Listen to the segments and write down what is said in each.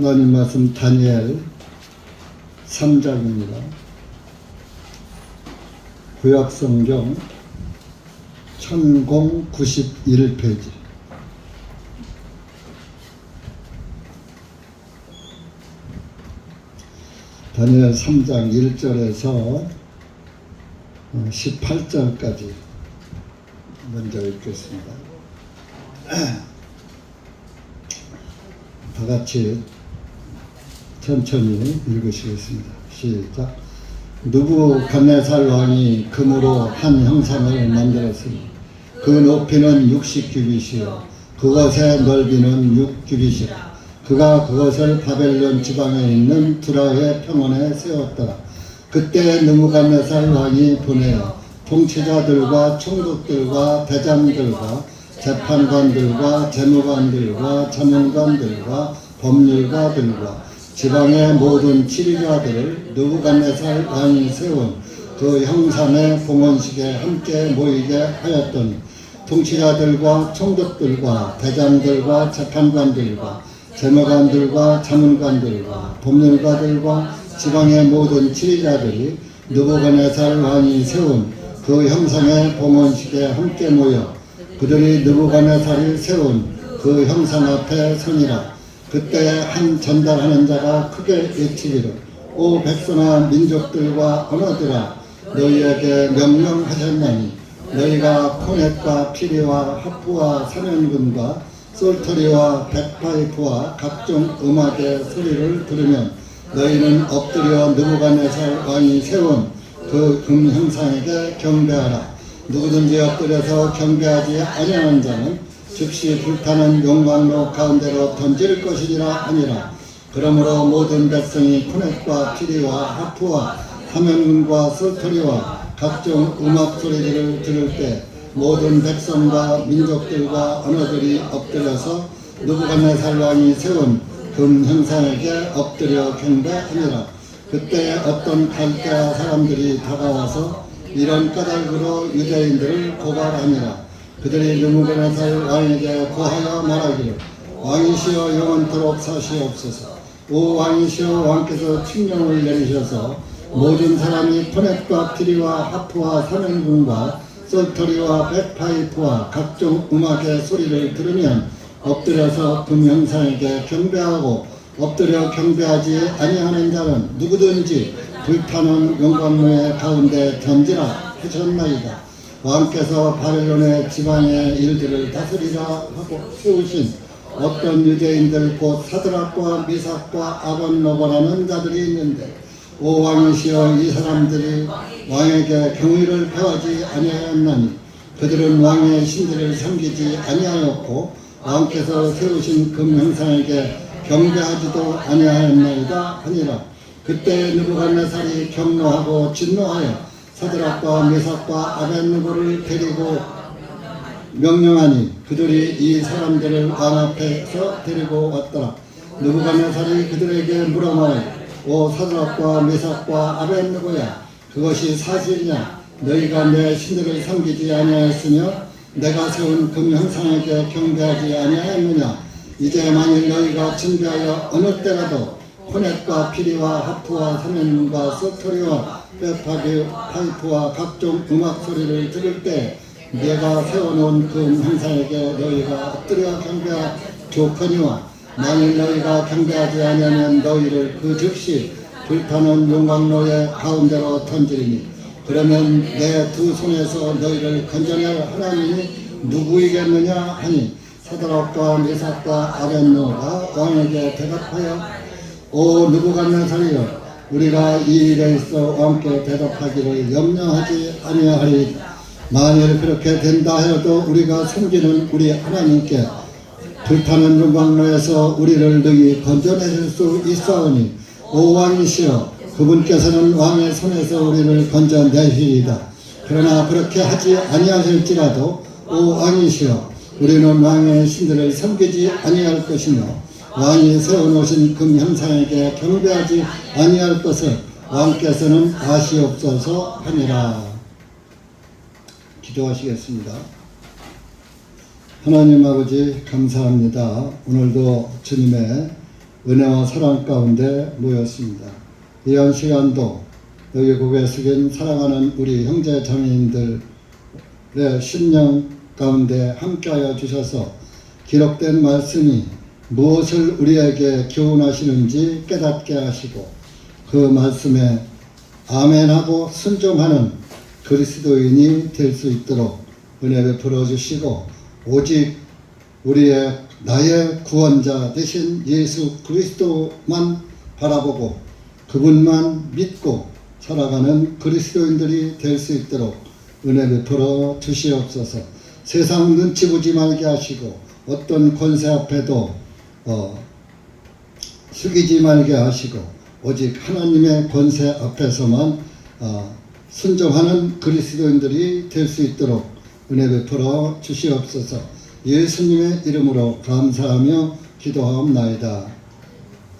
하나님 말씀 다니엘 3장입니다. 구약성경 1091페이지. 다니엘 3장 1절에서 18절까지 먼저 읽겠습니다. 다 같이 천천히 읽으시겠습니다. 시작. 느부갓네살 왕이 금으로 한 형상을 만들었으니 그 높이는 60규빗이요 그것의 넓이는 6규빗이라. 그가 그것을 바벨론 지방에 있는 두라의 평원에 세웠더라. 그때 느부갓네살 왕이 보내어 통치자들과 총독들과 대장들과 재판관들과 재무관들과 자문관들과 법률가들과 지방의 모든 지리자들을 느부갓네살 왕이 세운 그 형상의 봉헌식에 함께 모이게 하였더니 통치자들과 총독들과 대장들과 재판관들과 재무관들과 자문관들과 법률가들과 지방의 모든 지리자들이 느부갓네살 왕이 세운 그 형상의 봉헌식에 함께 모여 그들이 느부갓네살이 세운 그 형상 앞에 서니라. 그때 한 전달하는 자가 크게 외치기를 오 백성아 민족들과 언어들아 너희에게 명령하셨나니 너희가 코넷과 피리와 하프와 사면금과 솔터리와 백파이프와 각종 음악의 소리를 들으면 너희는 엎드려 느부갓네살 왕이 세운 그 금형상에게 경배하라. 누구든지 엎드려서 경배하지 아니하는 자는 즉시 불타는 용광로 가운데로 던질 것이니라 하니라. 그러므로 모든 백성이 코넷과 피리와 하프와 화면과 솔토리와 각종 음악 소리들을 들을 때 모든 백성과 민족들과 언어들이 엎드려서 느부갓네살 왕이 세운 금 형상에게 엎드려 경배하니라. 그때 어떤 갈대아 사람들이 다가와서 이런 까닭으로 유대인들을 고발하니라. 그들이 느부갓네살 왕에게 고하여 말하기를 왕이시여 영원토록 사시옵소서. 오 왕이시여 왕께서 칙령을 내리셔서 모든 사람이 포넷과 피리와 하프와 사면금과 솔터리와 백파이프와 각종 음악의 소리를 들으면 엎드려서 금형상에게 경배하고 엎드려 경배하지 아니하는 자는 누구든지 불타는 용광로의 가운데 던지라 하셨나이다. 왕께서 바벨론의 지방의 일들을 다스리라 하고 세우신 어떤 유대인들 곧 사드락과 미삭과 아벳노고라는 자들이 있는데 오 왕이시여 이 사람들이 왕에게 경의를 표하지 아니하였나니 그들은 왕의 신들을 섬기지 아니하였고 왕께서 세우신 금형상에게 경배하지도 아니하였나이다 하니라. 그때 느부갓네살이 경노하고 진노하여 사드락과 메삭과 아벳느고를 데리고 명령하니 그들이 이 사람들을 왕 앞에서 데리고 왔더라. 느부갓네살이 그들에게 물어말하니 오 사드락과 메삭과 아벳느고야 그것이 사실이냐? 너희가 내 신들을 섬기지 아니하였으며 내가 세운 금형상에게 경배하지 아니하였느냐? 이제 만일 너희가 준비하여 어느 때라도 코넷과 피리와 하프와 사면과 소토리와 백파이프와 각종 음악 소리를 들을 때 내가 세워놓은 그 형상에게 너희가 엎드려 경배하 좋거니와 만일 너희가 경배하지 아니하면 너희를 그 즉시 불타는 용광로의 가운데로 던지리니 그러면 내 두 손에서 너희를 건져낼 하나님이 누구이겠느냐 하니 사드락과 메삭과 아벳노가 왕에게 대답하여 오 느부갓네살이여 우리가 이 일에 있어 왕께 대답하기를 염려하지 아니하리. 만일 그렇게 된다 하여도 우리가 섬기는 우리 하나님께 불타는 용광로에서 우리를 능히 건져내실 수 있사오니 오 왕이시여 그분께서는 왕의 손에서 우리를 건져내시리이다. 그러나 그렇게 하지 아니하실지라도 오 왕이시여 우리는 왕의 신들을 섬기지 아니할 것이며 왕이 세워놓으신 금형상에게 경배하지 아니할 것을 왕께서는 아시옵소서 하니라. 기도하시겠습니다. 하나님 아버지 감사합니다. 오늘도 주님의 은혜와 사랑 가운데 모였습니다. 이런 시간도 여기 고개 숙인 사랑하는 우리 형제 자매님들의 심령 가운데 함께하여 주셔서 기록된 말씀이 무엇을 우리에게 교훈하시는지 깨닫게 하시고 그 말씀에 아멘하고 순종하는 그리스도인이 될 수 있도록 은혜 베풀어 주시고 오직 우리의 나의 구원자 되신 예수 그리스도만 바라보고 그분만 믿고 살아가는 그리스도인들이 될 수 있도록 은혜 베풀어 주시옵소서. 세상 눈치 보지 말게 하시고 어떤 권세 앞에도 숙이지 말게 하시고 오직 하나님의 권세 앞에서만 순종하는 그리스도인들이 될 수 있도록 은혜 베풀어 주시옵소서. 예수님의 이름으로 감사하며 기도하옵나이다.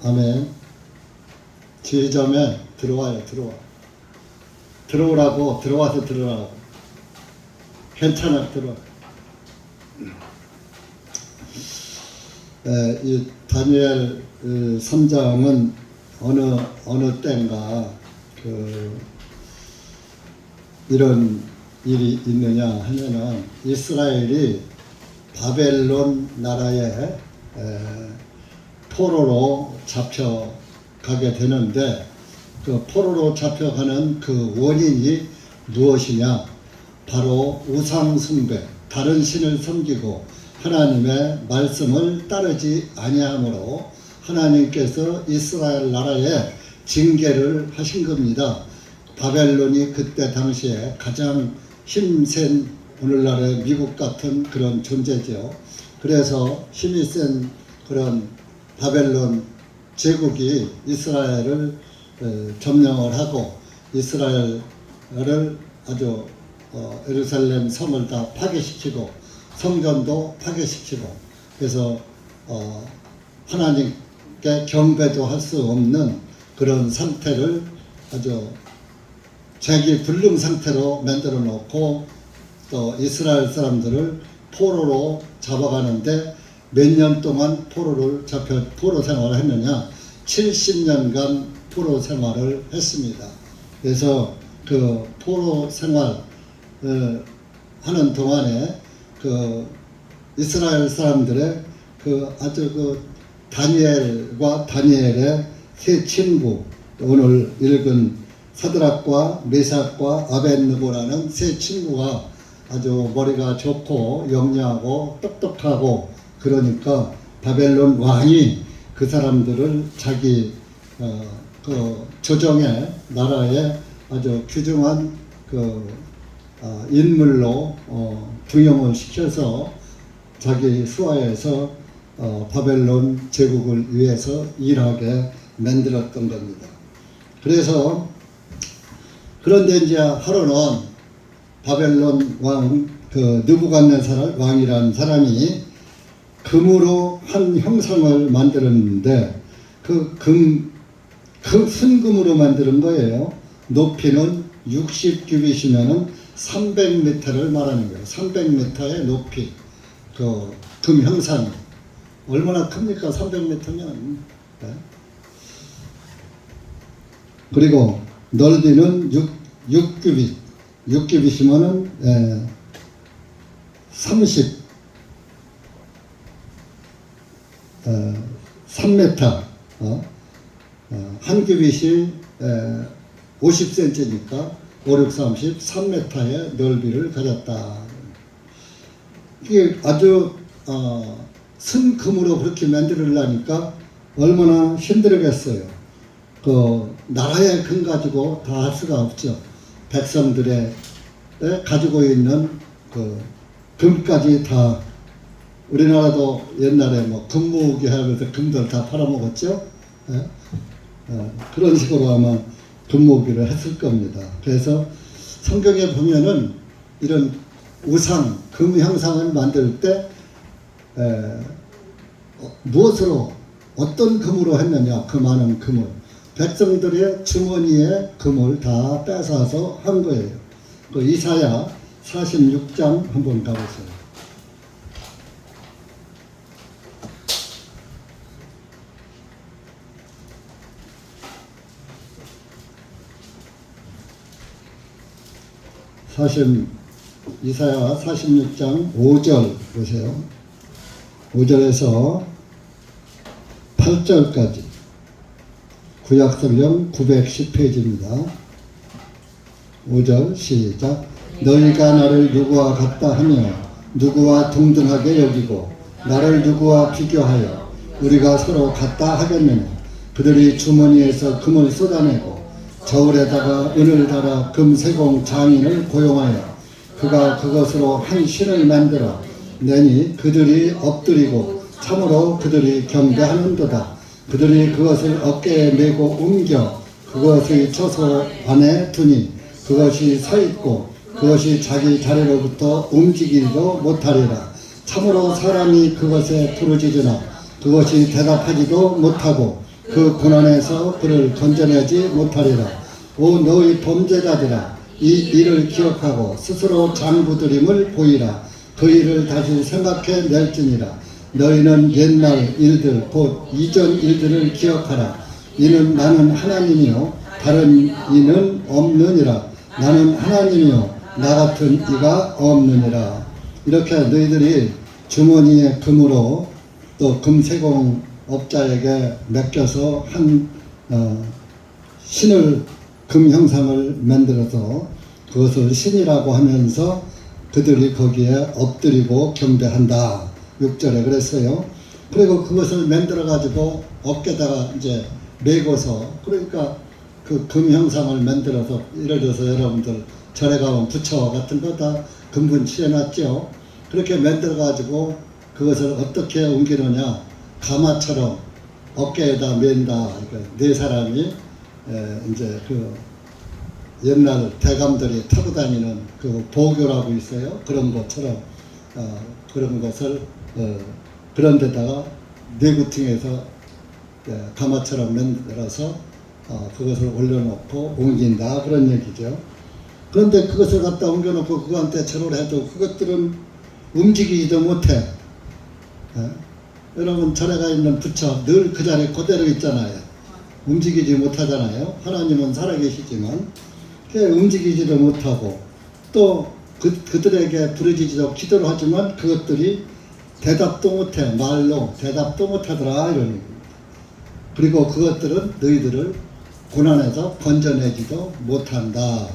아멘. 지휘자매 들어와요. 들어오라고. 들어와서 들어라고. 괜찮아. 들어와. 이 다니엘 3장은 어느 때인가 이런 일이 있느냐 하면은 이스라엘이 바벨론 나라의 포로로 잡혀가게 되는데 그 포로로 잡혀가는 그 원인이 무엇이냐? 바로 우상 숭배, 다른 신을 섬기고 하나님의 말씀을 따르지 아니함으로 하나님께서 이스라엘 나라에 징계를 하신 겁니다. 바벨론이 그때 당시에 가장 힘센 오늘날의 미국 같은 그런 존재죠. 그래서 힘이 센 그런 바벨론 제국이 이스라엘을 점령을 하고 이스라엘을 아주 예루살렘 성을 다 파괴시키고 성전도 파괴시키고 그래서 하나님께 경배도 할 수 없는 그런 상태를 아주 자기 불능 상태로 만들어 놓고 또 이스라엘 사람들을 포로로 잡아가는데 몇 년 동안 포로 생활을 했느냐? 70년간 포로 생활을 했습니다. 그래서 그 포로 생활 하는 동안에 그 이스라엘 사람들의 아주 다니엘과 다니엘의 세 친구, 오늘 읽은 사드락과 메삭과 아벳느고라는 세 친구가 아주 머리가 좋고 영리하고 똑똑하고 그러니까 바벨론 왕이 그 사람들을 자기 조정의 나라의 아주 귀중한 인물로 등용을 시켜서 자기 수하에서 바벨론 제국을 위해서 일하게 만들었던 겁니다. 그런데 이제 하루는 바벨론 왕 느부갓네살 왕이라는 사람이 금으로 한 형상을 만들었는데 순금으로 만드는 거예요. 높이는 60규빗이면은 300m를 말하는 거예요. 300m의 높이 금 형상이 얼마나 큽니까? 300m면. 네? 그리고 넓이는 6규빗. 6규빗이면은 3m. 한 규빗이 50cm니까 5, 6, 30, 3m의 넓이를 가졌다. 이게 아주 순금으로 그렇게 만들려니까 얼마나 힘들겠어요. 나라의 금 가지고 다 할 수가 없죠. 백성들의 가지고 있는 금까지 다 우리나라도 옛날에 금모으기 하면서 금들 다 팔아먹었죠. 그런 식으로 아마 금모으기를 했을 겁니다. 그래서 성경에 보면은 이런 우상, 금 형상을 만들 때 무엇으로 어떤 금으로 했느냐? 그 많은 금을 백성들의 주머니에 금을 다 뺏어서 한 거예요. 이사야 46장 한번 가보세요. 이사야 46장 5절 보세요. 5절에서 8절까지 구약성경 910페이지입니다. 5절 시작. 너희가 나를 누구와 같다 하며 누구와 동등하게 여기고 나를 누구와 비교하여 우리가 서로 같다 하겠느냐. 그들이 주머니에서 금을 쏟아내고 저울에다가 은을 달아 금세공 장인을 고용하여 그가 그것으로 한 신을 만들어 내니 그들이 엎드리고 참으로 그들이 경배하는도다. 그들이 그것을 어깨에 메고 옮겨 그것의 처소 안에 두니 그것이 서 있고 그것이 자기 자리로부터 움직이지도 못하리라. 참으로 사람이 그것에 부르짖으나 그것이 대답하지도 못하고 그 고난에서 그를 건져내지 못하리라. 오 너희 범죄자들아, 이 일을 기억하고 스스로 장부드림을 보이라. 그 일을 다시 생각해 낼지니라. 너희는 옛날 일들 곧 이전 일들을 기억하라. 이는 나는 하나님이요 다른 이는 없느니라. 나는 하나님이요 나 같은 이가 없느니라. 이렇게 너희들이 주머니에 금으로 또 금세공 업자에게 맡겨서 한 신을 금 형상을 만들어서 그것을 신이라고 하면서 그들이 거기에 엎드리고 경배한다. 6절에 그랬어요. 그리고 그것을 만들어 가지고 어깨다가 이제 메고서, 그러니까 그 금 형상을 만들어서, 예를 들어서 여러분들 절에 가면 부처 같은 거 다 금분 칠해놨죠. 그렇게 만들어 가지고 그것을 어떻게 옮기느냐, 가마처럼 어깨에다 맨다. 그러니까 네 사람이 이제 그 옛날 대감들이 타고 다니는 그 보교라고 있어요. 그런 것처럼 그런 것을 그런 데다가 내구팅해서 가마처럼 만들어서 그것을 올려놓고 옮긴다, 그런 얘기죠. 그런데 그것을 갖다 옮겨놓고 그거한테 절을 해도 그것들은 움직이지도 못해. 여러분 절에 가 있는 부처 늘 그 자리에 그대로 있잖아요. 움직이지 못하잖아요. 하나님은 살아계시지만 움직이지도 못하고 또 그들에게 부르짖어 기도를 하지만 그것들이 대답도 못해. 말로 대답도 못하더라, 이러는 겁니다. 그리고 그것들은 너희들을 고난에서 건져내지도 못한다.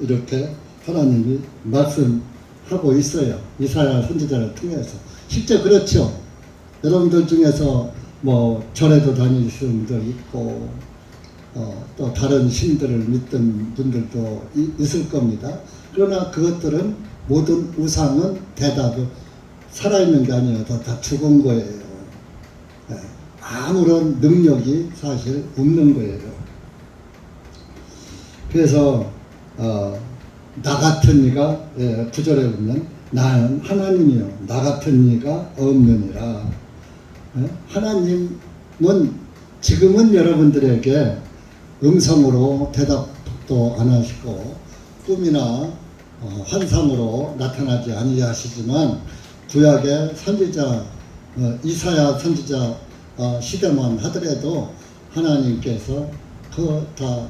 이렇게 하나님이 말씀하고 있어요. 이사야 선지자를 통해서. 실제 그렇죠. 여러분들 중에서 뭐 절에도 다니시는 분들 있고 또 다른 신들을 믿던 분들도 있을 겁니다. 그러나 그것들은 모든 우상은 대답을 살아있는 게 아니라 다 죽은 거예요. 아무런 능력이 사실 없는 거예요. 그래서 나 같은 이가 9절에 보면 나는 하나님이요 나 같은 이가 없느니라. 하나님은 지금은 여러분들에게 음성으로 대답도 안 하시고 꿈이나 환상으로 나타나지 아니하시지만 구약의 선지자 이사야 선지자 시대만 하더라도 하나님께서 그 다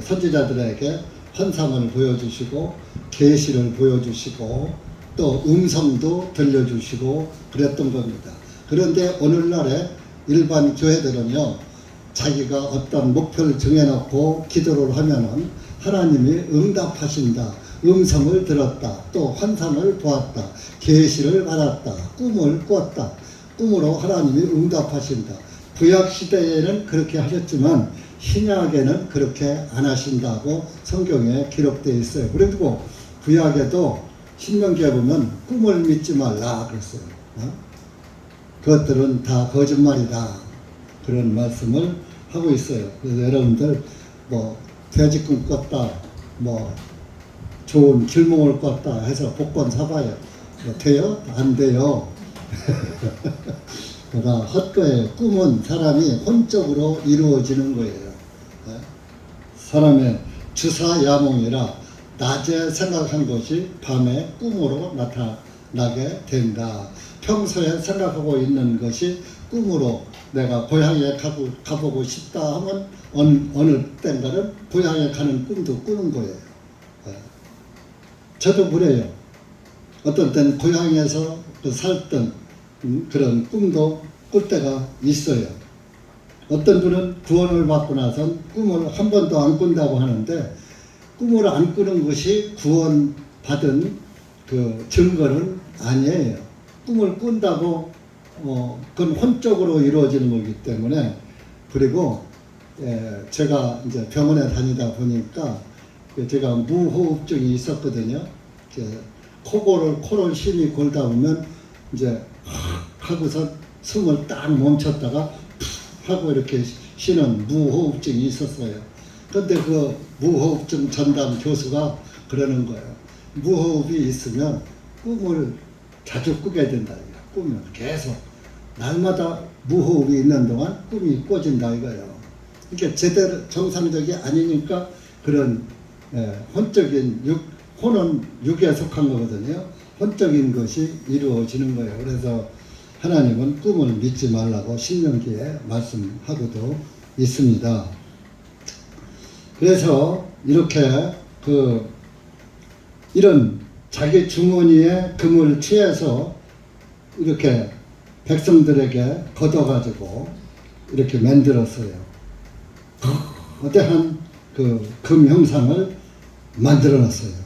선지자들에게 환상을 보여주시고 계시를 보여주시고 또 음성도 들려주시고 그랬던 겁니다. 그런데 오늘날에 일반 교회들은요, 자기가 어떤 목표를 정해놓고 기도를 하면은 하나님이 응답하신다, 음성을 들었다, 또 환상을 보았다, 계시를 받았다, 꿈을 꿨다, 꿈으로 하나님이 응답하신다. 구약 시대에는 그렇게 하셨지만 신약에는 그렇게 안 하신다고 성경에 기록되어 있어요. 그리고 구약에도 신명기에 보면 꿈을 믿지 말라 그랬어요. 그것들은 다 거짓말이다, 그런 말씀을 하고 있어요. 그래서 여러분들 뭐 돼지꿈 꿨다, 뭐 좋은 길몽을 꿨다 해서 복권 사봐요. 뭐 돼요? 안 돼요. 다 헛거예요. 꿈은 사람이 혼적으로 이루어지는 거예요. 사람의 주사야몽이라 낮에 생각한 것이 밤에 꿈으로 나타나게 된다. 평소에 생각하고 있는 것이 꿈으로 내가 고향에 가보고 싶다 하면 어느 때인가는 고향에 가는 꿈도 꾸는 거예요. 저도 그래요. 어떤 때는 고향에서 살던 그런 꿈도 꿀 때가 있어요. 어떤 분은 구원을 받고 나선 꿈을 한 번도 안 꾼다고 하는데, 꿈을 안 꾸는 것이 구원 받은 그 증거는 아니에요. 꿈을 꾼다고 그건 혼적으로 이루어지는 거기 때문에. 그리고 제가 이제 병원에 다니다 보니까 제가 무호흡증이 있었거든요. 코를 심히 골다 보면 이제 하고서 숨을 딱 멈췄다가 하고 이렇게 쉬는 무호흡증이 있었어요. 그런데 그 무호흡증 전담 교수가 그러는 거예요. 무호흡이 있으면 꿈을 자주 꾸게 된다. 꾸면 계속 날마다 무호흡이 있는 동안 꿈이 꿔진다 이거예요. 그러니까 제대로 정상적이 아니니까 그런 혼적인 혼은 육에 속한 거거든요. 혼적인 것이 이루어지는 거예요. 그래서 하나님은 꿈을 믿지 말라고 신명기에 말씀하고도 있습니다. 그래서 이렇게 이런 자기 주머니에 금을 취해서 이렇게 백성들에게 걷어가지고 이렇게 만들었어요. 거대한 금 형상을 만들어 놨어요.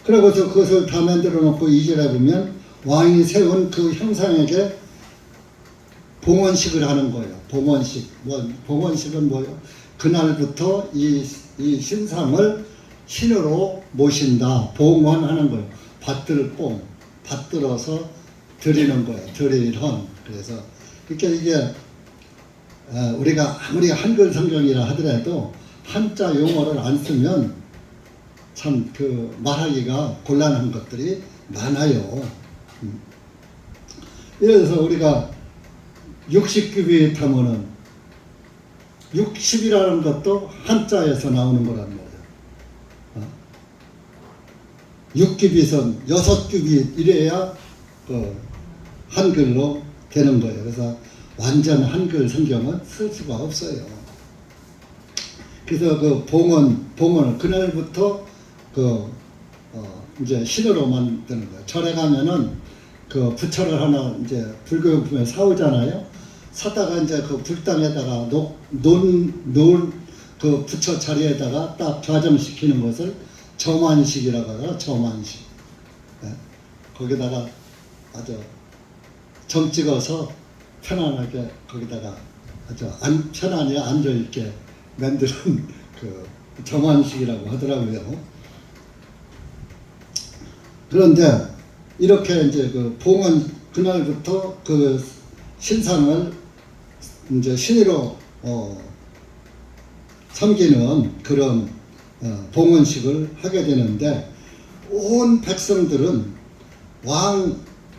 그러고서 그것을 다 만들어 놓고 2절에 보면 왕이 세운 그 형상에게 봉헌식을 하는 거예요. 봉헌식. 봉헌식은 뭐예요? 그날부터 이 신상을 신으로 모신다. 봉헌하는 거예요. 받들어서 드리는 거예요. 드리헌. 그래서 이게 우리가 아무리 한글 성경이라 하더라도 한자 용어를 안 쓰면 참 말하기가 곤란한 것들이 많아요. 그래서 우리가 60규빗 하면은 60이라는 것도 한자에서 나오는 거란 말이에요. 6규빗은 6규빗 이래야 한글로 되는 거예요. 그래서 완전 한글 성경은 쓸 수가 없어요. 그래서 봉헌을 그날부터 이제 신으로 만드는 거예요. 절에 가면은 부처를 하나 이제 불교용품에 사오잖아요. 사다가 이제 불당에다가 놓은 부처 자리에다가 딱 좌정시키는 것을 점안식이라고 하죠. 점안식. 네. 거기다가 아주 점 찍어서 편안하게 거기다가 아주 편안히 앉아있게 만드는 점안식이라고 하더라고요. 그런데 이렇게 이제 봉헌 그날부터 신상을 이제 신으로 섬기는 그런 봉헌식을 하게 되는데, 온 백성들은 왕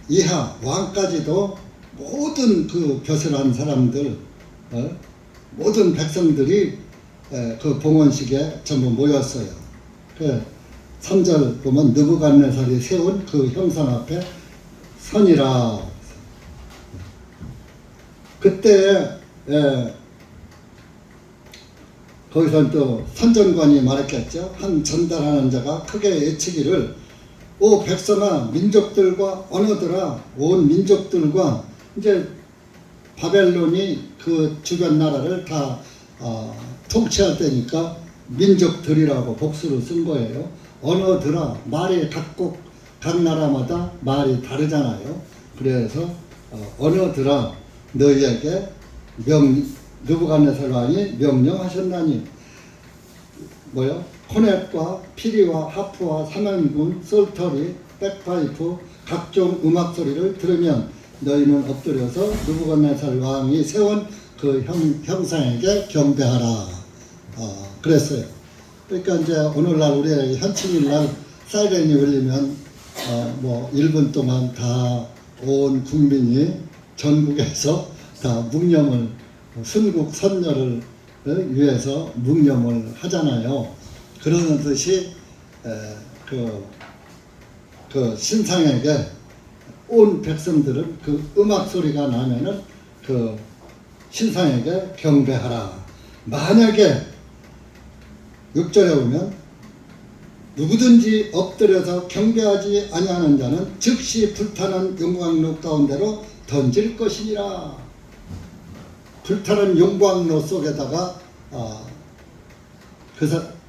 이하 왕까지도 모든 벼슬 한 사람들 모든 백성들이 봉헌식에 전부 모였어요. 3절 보면 느부갓네살이 세운 그 형상 앞에 선이라. 그때 거기서 또 선전관이 말했겠죠. 한 전달하는 자가 크게 외치기를, 오 백성아, 민족들과 언어들아, 온 민족들과, 이제 바벨론이 그 주변 나라를 다 통치할 때니까 민족들이라고 복수로 쓴 거예요. 언어들아, 말이 각 나라마다 말이 다르잖아요. 그래서 언어들아, 너희에게 느부갓네살 왕이 명령하셨나니, 코넷과 피리와 하프와 삼연군, 쏠터리, 백파이프, 각종 음악 소리를 들으면 너희는 엎드려서 느부갓네살 왕이 세운 그 형상에게 경배하라. 그랬어요. 그러니까 이제 오늘날 우리 현충일날 사이렌이 울리면 1분 동안 다 온 국민이 전국에서 다 묵념을, 순국 선열을 위해서 묵념을 하잖아요. 그러는 듯이 그 신상에게 온 백성들은 그 음악 소리가 나면은 그 신상에게 경배하라. 만약에 6절에 보면 누구든지 엎드려서 경배하지 아니하는 자는 즉시 불타는 용광로 가운데로 던질 것이니라. 불타는 용광로 속에다가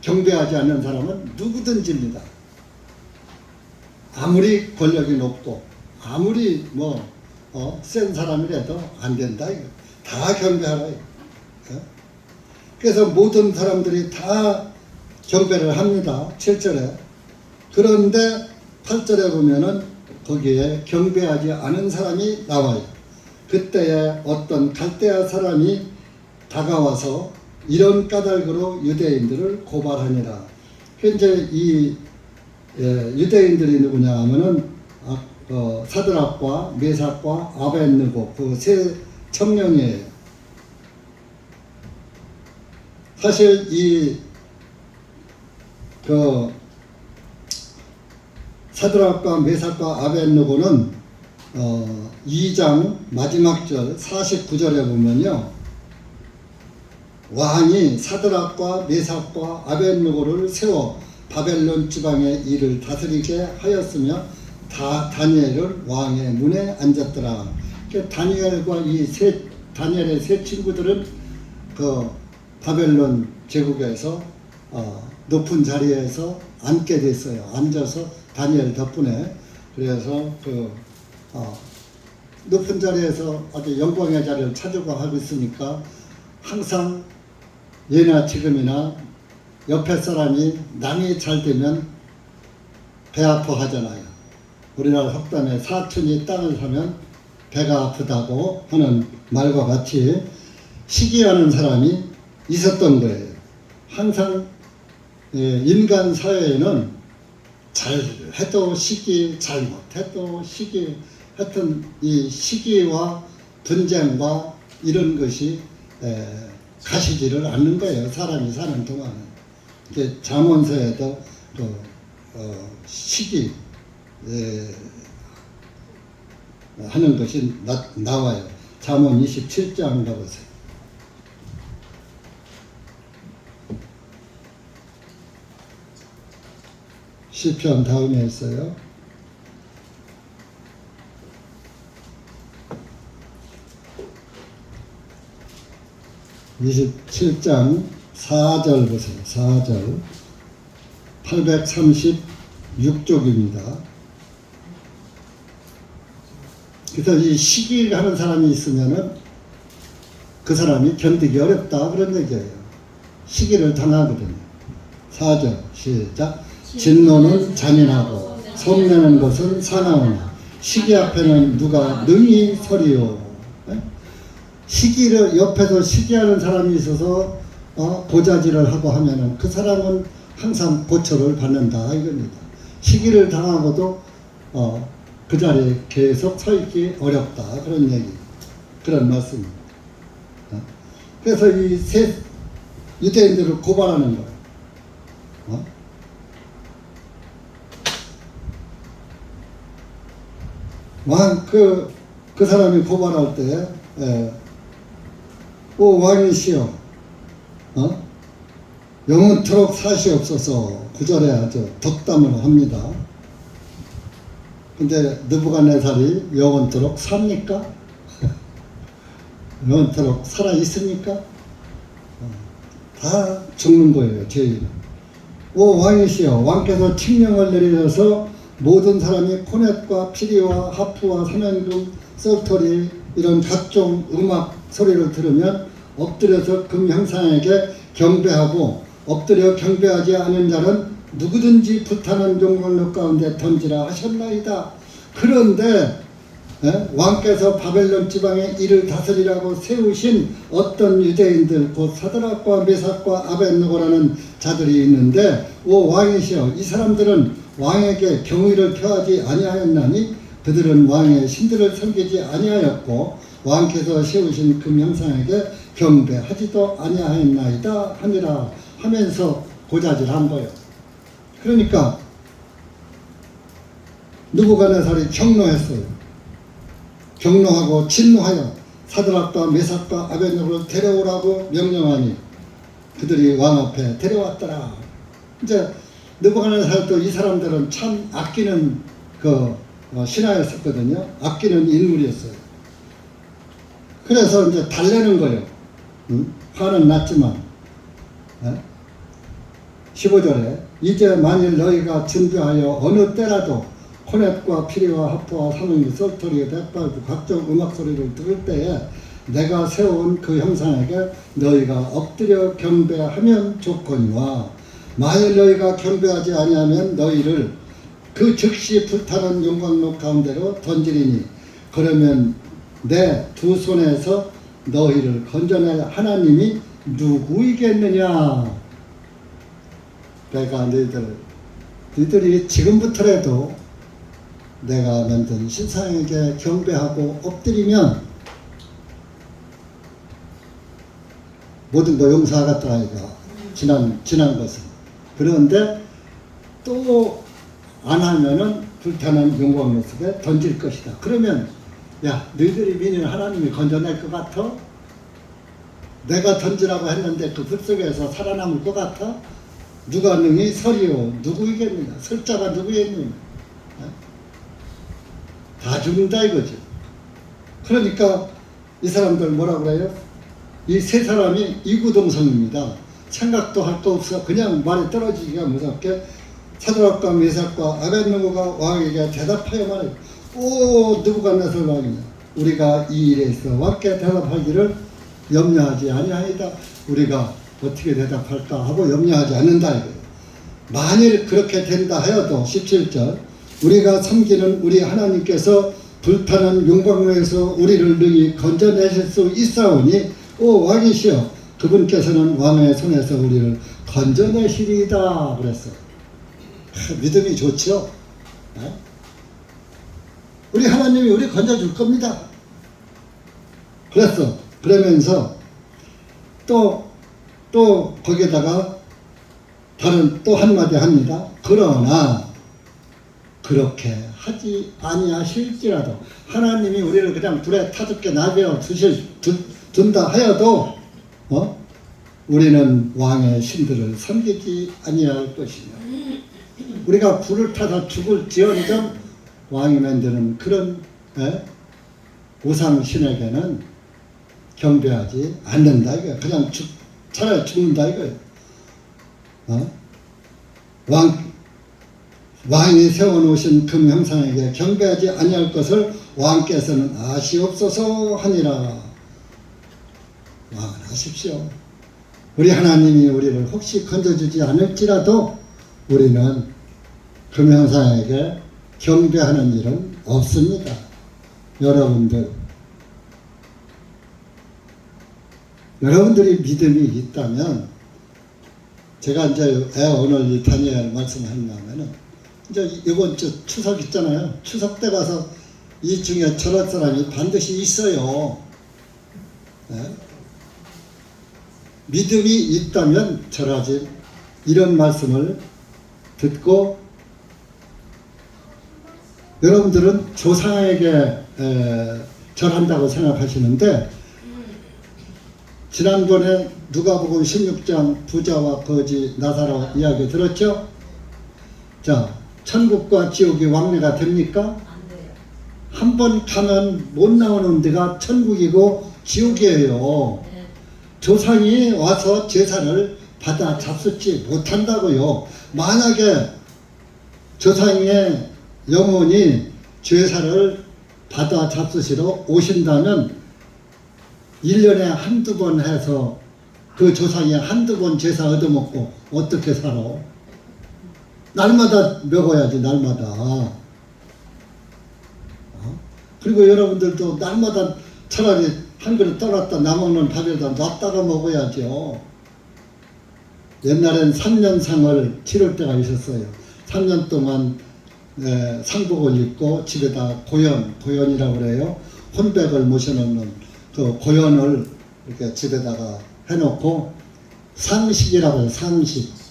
경배하지 않는 사람은 누구든지입니다. 아무리 권력이 높고 아무리 센 사람이라도 안 된다 이거. 다 경배하라 이거. 그래서 모든 사람들이 다 경배를 합니다. 7절에. 그런데 8절에 보면은 거기에 경배하지 않은 사람이 나와요. 그때에 어떤 갈대아 사람이 다가와서 이런 까닭으로 유대인들을 고발하니라. 현재 이 유대인들이 누구냐 하면은 사드락과 메삭과 아벳느고 그 세 청령이에요. 사실 이 사드락과 메삭과 아벳느고는 2장 마지막 절 49절에 보면요, 왕이 사드락과 메삭과 아벳느고를 세워 바벨론 지방의 일을 다스리게 하였으며 다니엘을 왕의 문에 앉았더라. 다니엘과 다니엘의 세 친구들은 그 바벨론 제국에서 높은 자리에서 앉게 됐어요. 앉아서 다니엘 덕분에. 그래서 높은 자리에서 아주 영광의 자리를 차지하고 하고 있으니까 항상 예나 지금이나 옆에 사람이 남이 잘 되면 배 아파하잖아요. 우리나라 속담에 사촌이 땅을 사면 배가 아프다고 하는 말과 같이 시기하는 사람이 있었던 거예요. 항상 인간 사회에는 잘해도 시기, 잘못해도 시기, 하여튼 이 시기와 분쟁과 이런 것이 가시지를 않는 거예요. 사람이 사는 동안은. 잠언서에도 시기 하는 것이 나와요. 잠언 27장 가보세요. 시편 다음에 있어요. 27장 4절 보세요. 4절 836쪽입니다. 그래서 이 시기를 하는 사람이 있으면은 그 사람이 견디기 어렵다 그런 얘기예요. 시기를 당하거든요. 4절 시작. 진노는 잔인하고 솜내는 것은 사나우나 시기 앞에는 누가 능히 서리요. 시기를 옆에서 시기하는 사람이 있어서 고자질을 하고 하면은 그 사람은 항상 고초를 받는다 이겁니다. 시기를 당하고도 그 자리에 계속 서 있기 어렵다 그런 얘기, 그런 말씀입니다. 그래서 이 세 유대인들을 고발하는 거예요. 그 사람이 고발할 때, 오 왕이시여, 영원토록 사시옵소서. 구절에 아주 덕담을 합니다. 근데 느부갓네살이 영원토록 삽니까? 영원토록 살아 있습니까? 다 죽는 거예요. 죄인은. 오 왕이시여, 왕께서 칙령을 내리셔서 모든 사람이 코넷과 피리와 하프와 삼연금, 썰터리 이런 각종 음악 소리를 들으면 엎드려서 금 형상에게 경배하고 엎드려 경배하지 않은 자는 누구든지 불타는 용광로 가운데 던지라 하셨나이다. 그런데 왕께서 바벨론 지방의 일을 다스리라고 세우신 어떤 유대인들, 곧 사드락과 메삭과 아벳느고라는 자들이 있는데, 오 왕이시여, 이 사람들은 왕에게 경의를 표하지 아니하였나니 그들은 왕의 신들을 섬기지 아니하였고 왕께서 세우신 금 형상에게 경배하지도 아니하였나이다 하니라 하면서 고자질한 거예요. 그러니까 느부갓네살이 경노했어요. 경노하고 진노하여 사드락과 메삭과 아벳느고를 데려오라고 명령하니 그들이 왕 앞에 데려왔더라. 이제 느부갓네살도 이 사람들은 참 아끼는 신하였었거든요. 아끼는 인물이었어요. 그래서 이제 달래는 거예요. 응? 화는 났지만. 15절에 이제 만일 너희가 준비하여 어느 때라도 코넷과 피리와 하프와 사몽이 썰터리 백발부 각종 음악 소리를 들을 때에 내가 세운 그 형상에게 너희가 엎드려 경배하면 좋거니와 만일 너희가 경배하지 아니하면 너희를 그 즉시 불타는 용광로 가운데로 던지리니 그러면 내 두 손에서 너희를 건져낼 하나님이 누구이겠느냐. 내가 너희들이 지금부터라도 내가 만든 신상에게 경배하고 엎드리면 모든 거 용서하겠다 아이가 지난 것은. 그런데 또 안 하면은 불타는 용광로 속에 던질 것이다. 그러면 야 너희들이 믿는 하나님이 건져낼 것 같아? 내가 던지라고 했는데 그 불 속에서 살아남을 것 같아? 누가 능히 서리요 누구이겠느냐. 설자가 누구겠느냐. 다 죽는다 이거지. 그러니까 이 사람들 뭐라 그래요? 이 세 사람이 이구동성입니다. 생각도 할 거 없어. 그냥 말이 떨어지기가 무섭게 사드락과 메삭과 아벳느고가 왕에게 대답하여만 해요. 오 느부갓네살 왕이냐. 우리가 이 일에 있어 왕께 대답하기를 염려하지 아니하이다. 우리가 어떻게 대답할까 하고 염려하지 않는다 이거예요. 만일 그렇게 된다 하여도 17절 우리가 섬기는 우리 하나님께서 불타는 용광로에서 우리를 능히 건져내실 수 있사오니 오 왕이시여 그분께서는 왕의 손에서 우리를 건져내시리이다 그랬어. 믿음이 좋죠. 네? 우리 하나님이 우리 건져줄 겁니다. 그랬어. 그러면서 또 거기에다가 다른 또 한마디 합니다. 그러나 그렇게 하지 아니하실지라도 하나님이 우리를 그냥 불에 타죽게 놔둬 둔다 하여도 우리는 왕의 신들을 섬기지 아니할 것이며 우리가 불을 타서 죽을지언정 왕이 만드는 그런 우상 신에게는 경배하지 않는다 이거야. 그냥 차라리 죽는다 이거야. 왕이 세워놓으신 금 형상에게 경배하지 아니할 것을 왕께서는 아시옵소서 하니라. 왕은 하십시오. 우리 하나님이 우리를 혹시 건져주지 않을지라도 우리는 금 형상에게 경배하는 일은 없습니다. 여러분들이 믿음이 있다면 제가 이제 오늘 이 다니엘 말씀하려면은 이제 이번 주 추석 있잖아요. 추석 때 가서 이 중에 저런 사람이 반드시 있어요. 네? 믿음이 있다면 절하지. 이런 말씀을 듣고 여러분들은 조상에게 절한다고 생각하시는데 지난번에 누가복음 16장 부자와 거지 나사로 이야기 들었죠? 자, 천국과 지옥이 왕래가 됩니까? 안 돼요. 한 번 가면 못 나오는 데가 천국이고 지옥이에요. 네. 조상이 와서 제사를 받아 잡수지 못한다고요. 만약에 조상의 영혼이 제사를 받아 잡수시러 오신다면 1년에 한두 번 해서 그 조상이 한두 번 제사 얻어먹고 어떻게 살아? 날마다 먹어야지 날마다. 그리고 여러분들도 날마다 차라리 한 그릇 떠났다 남먹는 밥에다 놨다가 먹어야죠. 옛날엔 3년상을 치를 때가 있었어요. 3년 동안 상복을 입고 집에다 고연이라고 그래요. 혼백을 모셔놓는 그 고연을 이렇게 집에다가 해놓고 상식이라고 해요. 상식.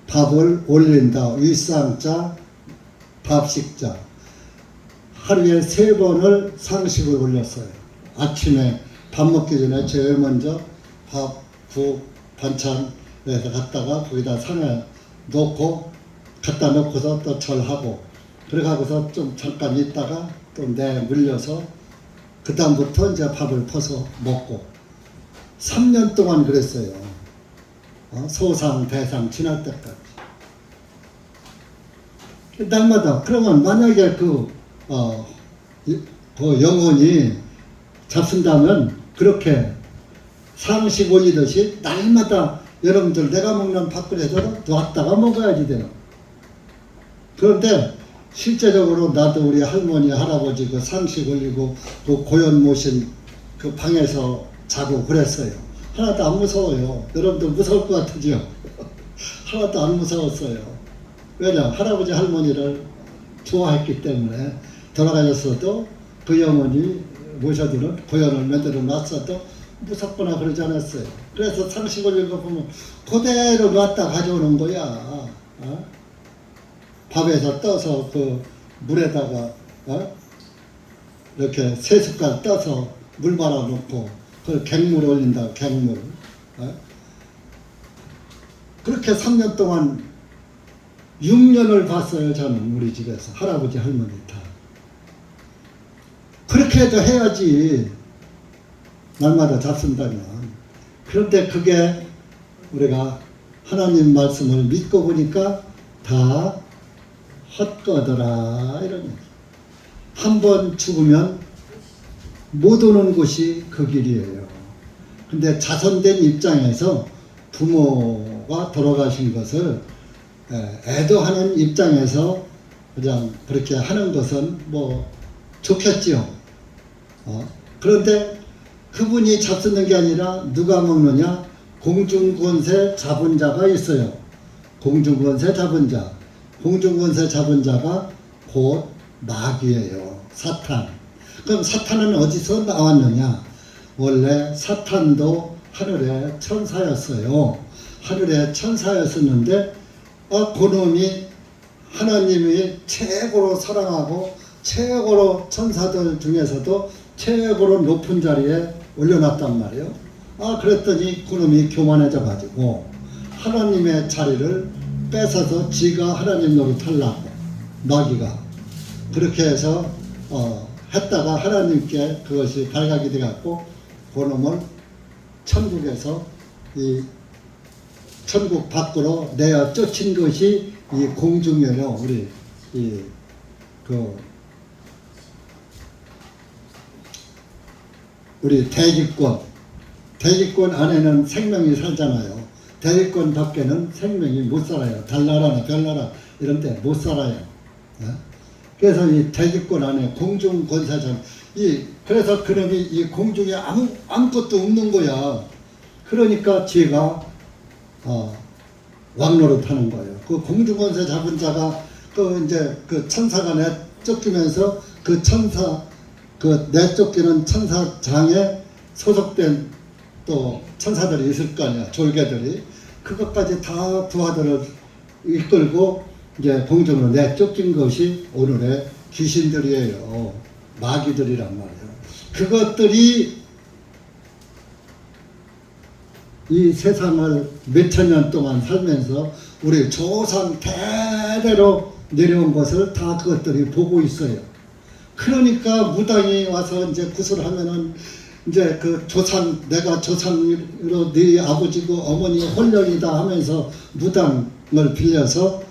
밥을 올린다. 윗상자, 밥식자. 하루에 3번을 상식을 올렸어요. 아침에 밥 먹기 전에 제일 먼저 밥, 국, 반찬 해서 갖다가 거기다 상에 놓고 갖다 놓고서 또 절하고 그래가고서 좀 잠깐 있다가 또 물려서 그 다음부터 이제 밥을 퍼서 먹고 3년 동안 그랬어요. 소상 대상 지날 때까지. 날마다 그러면 만약에 그 영혼이 잡순다면 그렇게 상식 올리듯이 날마다 여러분들 내가 먹는 밥그릇에도 놨다가 먹어야지 되나. 그런데 실제적으로 나도 우리 할머니 할아버지 그 상식 올리고 그 고연 모신 그 방에서 자고 그랬어요. 하나도 안 무서워요. 여러분들 무서울 것 같으죠? 하나도 안 무서웠어요. 왜냐? 할아버지 할머니를 좋아했기 때문에 돌아가셨어도 그 영혼이 모셔두는 고연을 만들어 놨어도 무섭거나 그러지 않았어요. 그래서 상식을 읽어보면 그대로 놨다 가져오는 거야. 밥에서 떠서 그 물에다가 이렇게 3숟갈 떠서 물 말아 놓고 그 갱물 올린다. 갱물. 그렇게 3년 동안 6년을 봤어요. 저는 우리 집에서 할아버지 할머니 다. 그렇게 해도 해야지. 날마다 잡순다면. 그런데 그게 우리가 하나님 말씀을 믿고 보니까 다 헛거더라 이런 얘기. 한 번 죽으면 못 오는 곳이 그 길이에요. 근데 자손된 입장에서 부모가 돌아가신 것을 애도하는 입장에서 그냥 그렇게 하는 것은 뭐 좋겠지요. 그런데 그분이 잡수는 게 아니라 누가 먹느냐? 공중권세 잡은 자가 있어요. 공중권세 잡은 자. 공중권세 잡은 자가 곧 마귀예요. 사탄. 그럼 사탄은 어디서 나왔느냐? 원래 사탄도 하늘의 천사였어요. 하늘의 천사였었는데 그놈이 하나님이 최고로 사랑하고 최고로 천사들 중에서도 최고로 높은 자리에 올려놨단 말이에요. 그랬더니 그놈이 교만해져 가지고 하나님의 자리를 뺏어서 지가 하나님 노릇하려고 마귀가 그렇게 해서 했다가 하나님께 그것이 발각이 돼 갖고 그놈을 천국에서 이 천국 밖으로 내어 쫓은 것이 이 공중이에요. 우리 대기권 안에는 생명이 살잖아요. 대기권 밖에는 생명이 못 살아요. 달나라나 별나라 이런 데 못 살아요. 그래서 이 대기권 안에 공중 권세전 그래서 그놈이 이 공중에 아무것도 없는 거야. 그러니까 지가 왕노릇 하는 거예요. 그 공중 권세 잡은 자가 이제 그 천사가 내쫓기면서 그 천사 그 내쫓기는 천사장에 소속된 또 천사들이 있을 거 아니야. 졸개들이. 그것까지 다 부하들을 이끌고 이제 공중으로 내쫓긴 것이 오늘의 귀신들이에요. 마귀들이란 말이에요. 그것들이 이 세상을 몇천 년 동안 살면서 우리 조상 대대로 내려온 것을 다 그것들이 보고 있어요. 그러니까 무당이 와서 이제 구슬하면은 이제 그 내가 조상으로 네 아버지고 어머니 혼령이다 하면서 무당을 빌려서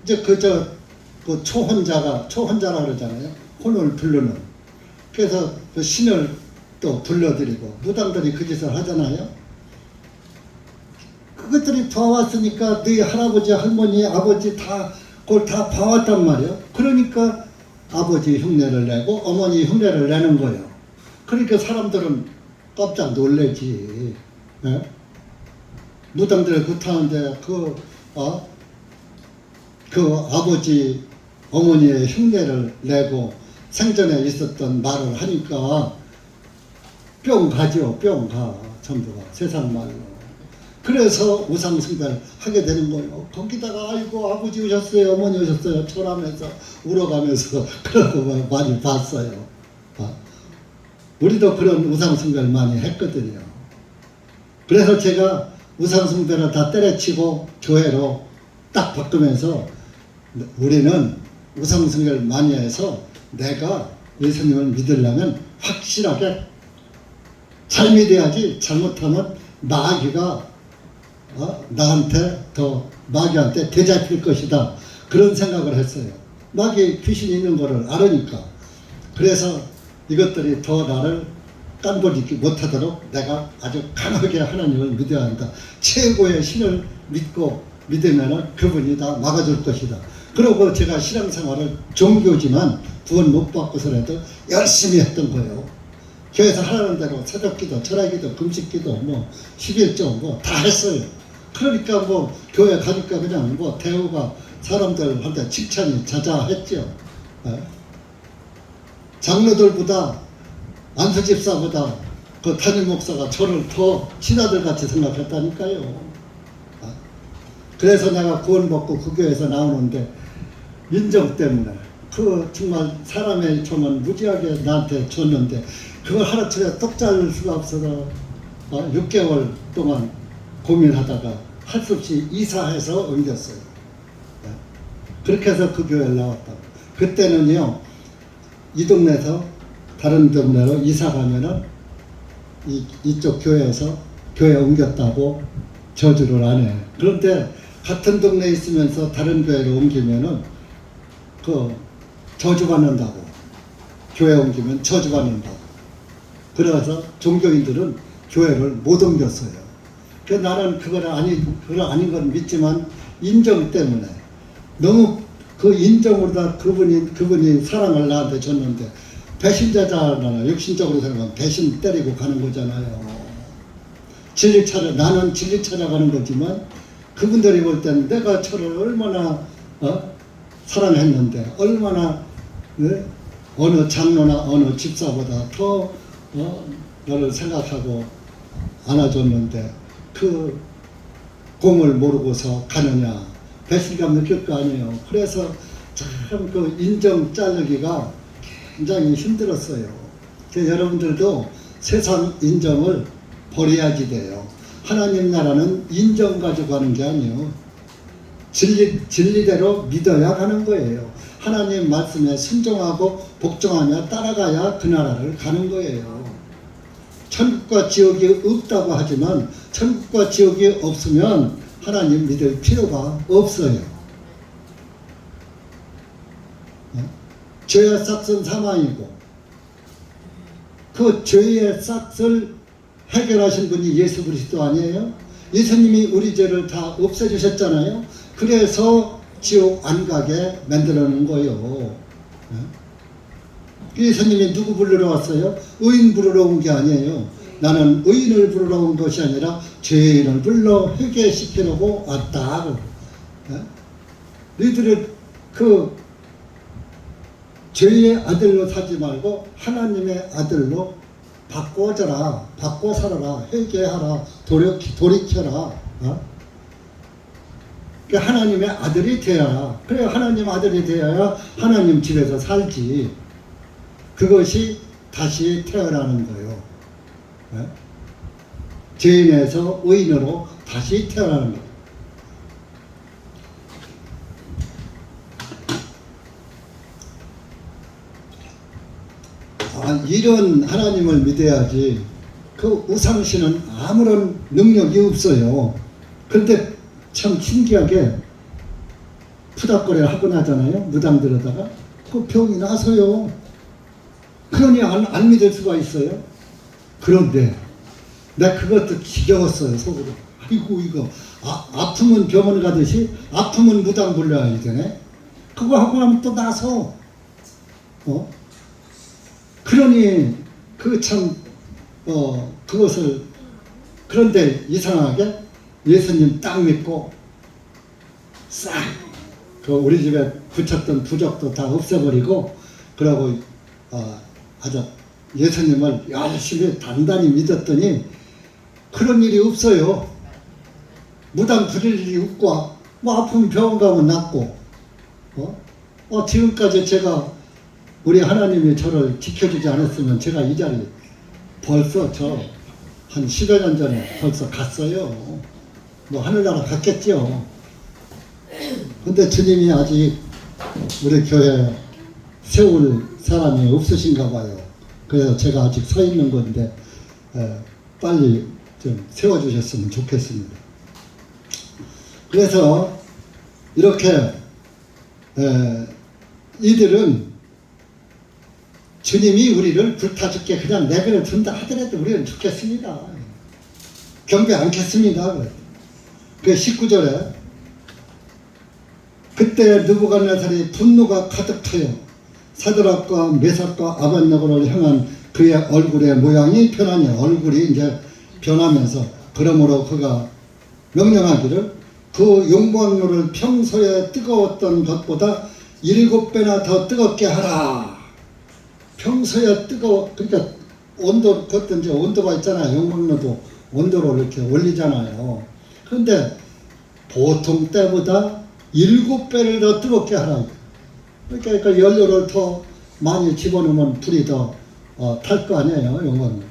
이제 그 초혼자라 그러잖아요. 혼을 부르는. 그래서 그 신을 또 불러드리고 무당들이 그 짓을 하잖아요. 그것들이 봐왔으니까 네 할아버지, 할머니, 아버지 그걸 다 봐왔단 말이에요. 그러니까 아버지 흉내를 내고 어머니 흉내를 내는 거예요. 그러니까 사람들은 깜짝 놀래지. 무당들이 그렇다는데 그 아버지 어머니의 흉내를 내고 생전에 있었던 말을 하니까 뿅 가죠. 뿅 가. 전부가 세상 말로. 그래서 우상숭배를 하게 되는 거예요. 거기다가 아이고 아버지 오셨어요, 어머니 오셨어요, 초라면서 울어가면서 그런 거 많이 봤어요. 우리도 그런 우상숭배를 많이 했거든요. 그래서 제가 우상숭배를 다 때려치고 교회로 딱 바꾸면서 우리는 우상숭배를 많이 해서 내가 예수님을 믿으려면 확실하게 잘 믿어야지 잘못하면 마귀가 마귀한테 대잡힐 것이다. 그런 생각을 했어요. 마귀 귀신이 있는 거를 알으니까. 그래서 이것들이 더 나를 깐부리지 못하도록 내가 아주 강하게 하나님을 믿어야 한다. 최고의 신을 믿으면 그분이 다 막아줄 것이다. 그러고 제가 신앙생활을 종교지만 구원 못 받고서라도 열심히 했던 거예요. 교회에서 하라는 대로 새벽기도, 철야기도, 금식기도, 11조 다 했어요. 그러니까 교회 가니까 그냥 대우가 사람들한테 칭찬이 자자했죠. 장로들보다 안수집사보다 그 담임 목사가 저를 더 친아들 같이 생각했다니까요. 그래서 내가 구원받고 그 교회에서 나오는데 인정 때문에 정말 사람의 정은 무지하게 나한테 줬는데 그걸 하루치게 똑 자를 수가 없어서 6개월 동안 고민하다가 할 수 없이 이사해서 옮겼어요. 그렇게 해서 그 교회를 나왔다고. 그때는요, 이 동네에서 다른 동네로 이사 가면은 이쪽 교회에서 교회 옮겼다고 저주를 안 해. 그런데 같은 동네에 있으면서 다른 교회로 옮기면은 저주받는다고. 교회 옮기면 저주받는다고. 그래서 종교인들은 교회를 못 옮겼어요. 나는 그걸 아닌 건 믿지만 인정 때문에 너무 그 인정으로 그분이 사랑을 나한테 줬는데 배신자잖아요. 육신적으로 생각하면 배신 때리고 가는 거잖아요. 나는 진리 찾아가는 거지만 그분들이 볼 때는 내가 저를 얼마나 사랑했는데 얼마나 어느 장로나 어느 집사보다 더 너를 생각하고 안아줬는데 그 공을 모르고서 가느냐 배신감 느낄 거 아니에요. 그래서 참 그 인정 자르기가 굉장히 힘들었어요. 그래서 여러분들도 세상 인정을 버려야지 돼요. 하나님 나라는 인정 가지고 가는 게 아니에요. 진리대로 믿어야 하는 거예요. 하나님 말씀에 순종하고 복종하며 따라가야 그 나라를 가는 거예요. 천국과 지옥이 없다고 하지만 천국과 지옥이 없으면 하나님 믿을 필요가 없어요. 죄의 싹은 사망이고 그 죄의 싹을 해결하신 분이 예수 그리스도 아니에요? 예수님이 우리 죄를 다 없애주셨잖아요. 그래서 지옥 안 가게 만들어 놓은 거예요. 예수님이 누구 부르러 왔어요? 의인 부르러 온 게 아니에요. 나는 의인을 부르러 온 것이 아니라 죄인을 불러 회개시키려고 왔다. 너희들을 그 죄의 아들로 사지 말고 하나님의 아들로 바꿔져라. 바꿔 살아라. 회개하라. 돌이켜라. 하나님의 아들이 되어라. 그래 하나님 아들이 되어야 하나님 집에서 살지. 그것이 다시 태어나는 거예요. 죄인에서 의인으로 다시 태어나는 거예요. 이런 하나님을 믿어야지 그 우상신은 아무런 능력이 없어요. 그런데 참 신기하게 푸닥거려 하고 나잖아요. 무당들에다가 그 병이 나서요. 그러니 안 믿을 수가 있어요. 그런데 내가 그것도 지겨웠어요. 속으로. 아이고 이거 아프면 병원 가듯이 아프면 무당 불러야 되네. 그거 하고 나면 또 나서 그러니 그것을 그런데 이상하게 예수님 딱 믿고 싹 우리 집에 붙였던 부적도 다 없애버리고 그러고 아주 예수님을 열심히 단단히 믿었더니 그런 일이 없어요. 무당 부릴 일이 없고 아프면 병원 가면 낫고 지금까지 제가 우리 하나님이 저를 지켜주지 않았으면 제가 이 자리 벌써 한 10여 년 전에 벌써 갔어요. 하늘나라 갔겠죠. 근데 주님이 아직 우리 교회 세울 사람이 없으신가 봐요. 그래서 제가 아직 서 있는 건데 빨리 좀 세워주셨으면 좋겠습니다. 그래서 이렇게 이들은 주님이 우리를 불타 죽게 그냥 내버려 둔다 하더라도 우리는 죽겠습니다. 경배 않겠습니다. 그 19절에 그때 느부갓네살이 분노가 가득 차요 사드락과 메삭과 아벳네고를 향한 그의 얼굴의 모양이 변하니 얼굴이 이제 변하면서 그러므로 그가 명령하기를 그 용광로를 평소에 뜨거웠던 것보다 7배나 더 뜨겁게 하라. 평소에 그러니까 온도, 그것도 이제 온도가 있잖아요. 용광로도 온도를 이렇게 올리잖아요. 그런데 보통 때보다 7배를 더 뜨겁게 하라. 그러니까 연료를 더 많이 집어넣으면 불이 더 탈 거 아니에요. 용광로.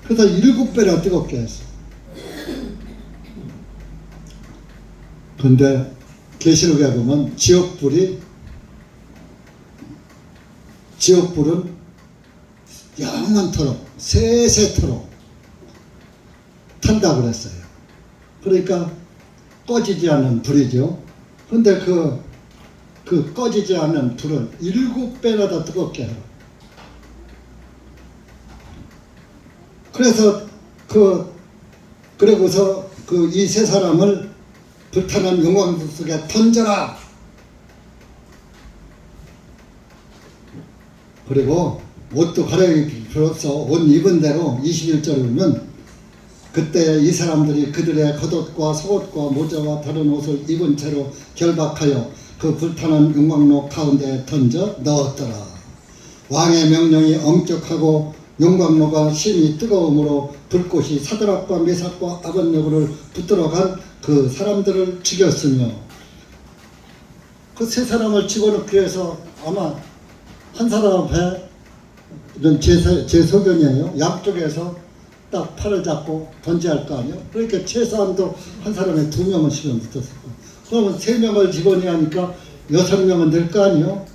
그래서 7배나 뜨겁게 했어. 근데 계시록에 보면 지옥불은 영원토록 세세토록 탄다 그랬어요. 그러니까 꺼지지 않는 불이죠. 근데 그 꺼지지 않는 불을 7배나 더 뜨겁게 해요. 그래서 그러고서 이 세 사람을 불타는 용광로 속에 던져라. 그리고 옷도 갈아입을 필요 없어. 옷 입은 대로 21절에 보면 그때 이 사람들이 그들의 겉옷과 속옷과 모자와 다른 옷을 입은 채로 결박하여 그 불타는 용광로 가운데 던져 넣었더라. 왕의 명령이 엄격하고 용광로가 심히 뜨거움으로 불꽃이 사드락과 메삭과 아벳네고를 붙들어간 그 사람들을 죽였으며 그 세 사람을 집어넣기 위해서 아마 한 사람 앞에 이런 제 소견이에요. 양쪽에서 딱 팔을 잡고 던져야 할 거 아니에요. 그러니까 최소한도 한 사람에 2명은 실은 붙었을 거예요. 그러면 3명을 집어넣어야 하니까 6명은 될 거 아니에요.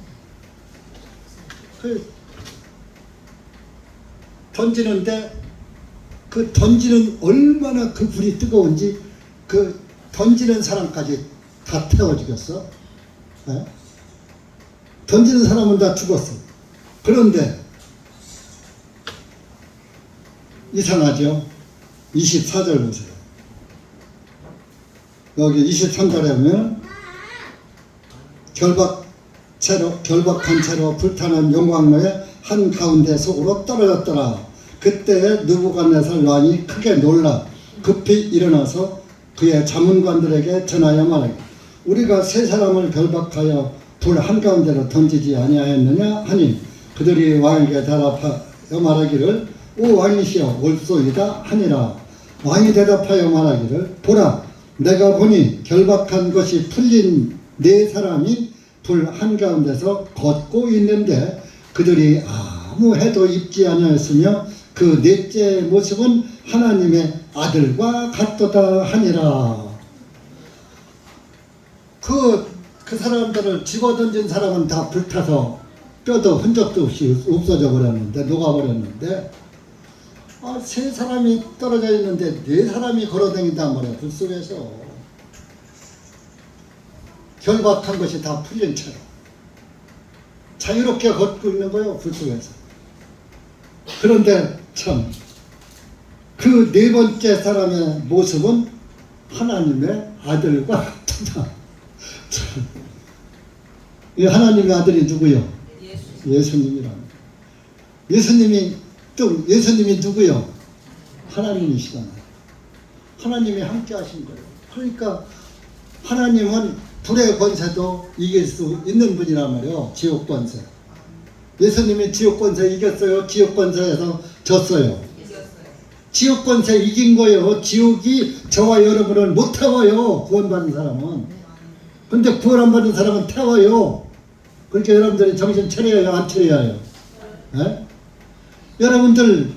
던지는데 그 던지는 얼마나 그 불이 뜨거운지 그 던지는 사람까지 다 태워 죽였어. 네? 던지는 사람은 다 죽었어. 그런데 이상하죠. 24절 보세요. 여기 23절에 보면 결박한 채로 불타는 용광로의 한가운데 속으로 떨어졌더라. 그때 느부갓네살 왕이 크게 놀라 급히 일어나서 그의 자문관들에게 전하여 말하기 우리가 세 사람을 결박하여 불 한가운데로 던지지 아니하였느냐 하니 그들이 왕에게 대답하여 말하기를 오 왕이시여 옳소이다 하니라. 왕이 대답하여 말하기를 보라 내가 보니 결박한 것이 풀린 4사람이 불 한가운데서 걷고 있는데 그들이 아무 해도 입지 아니하였으며 그 넷째의 모습은 하나님의 아들과 같도다 하니라. 그 사람들을 집어던진 사람은 다 불타서 뼈도 흔적도 없이 없어져 버렸는데 녹아버렸는데 세 사람이 떨어져 있는데 4사람이 걸어다닌단 말이야. 불 속에서 결박한 것이 다 풀린 채로 자유롭게 걷고 있는 거예요. 불 속에서. 그런데 참 그 4번째 사람의 모습은 하나님의 아들과 같다. 이 하나님의 아들이 누구요? 예수님이랍니다. 예수님이 누구요? 하나님이시잖아요. 하나님이 함께 하신 거예요. 그러니까 하나님은 불의 권세도 이길 수 있는 분이란 말이에요. 지옥 권세. 예수님이 지옥 권세 이겼어요? 지옥 권세에서 졌어요? 지옥 권세 이긴 거예요. 지옥이 저와 여러분을 못 태워요. 구원받는 사람은. 근데 구원 안 받는 사람은 태워요. 그러니까 여러분들이 정신 차려야 안 차려야 해요. 네? 여러분들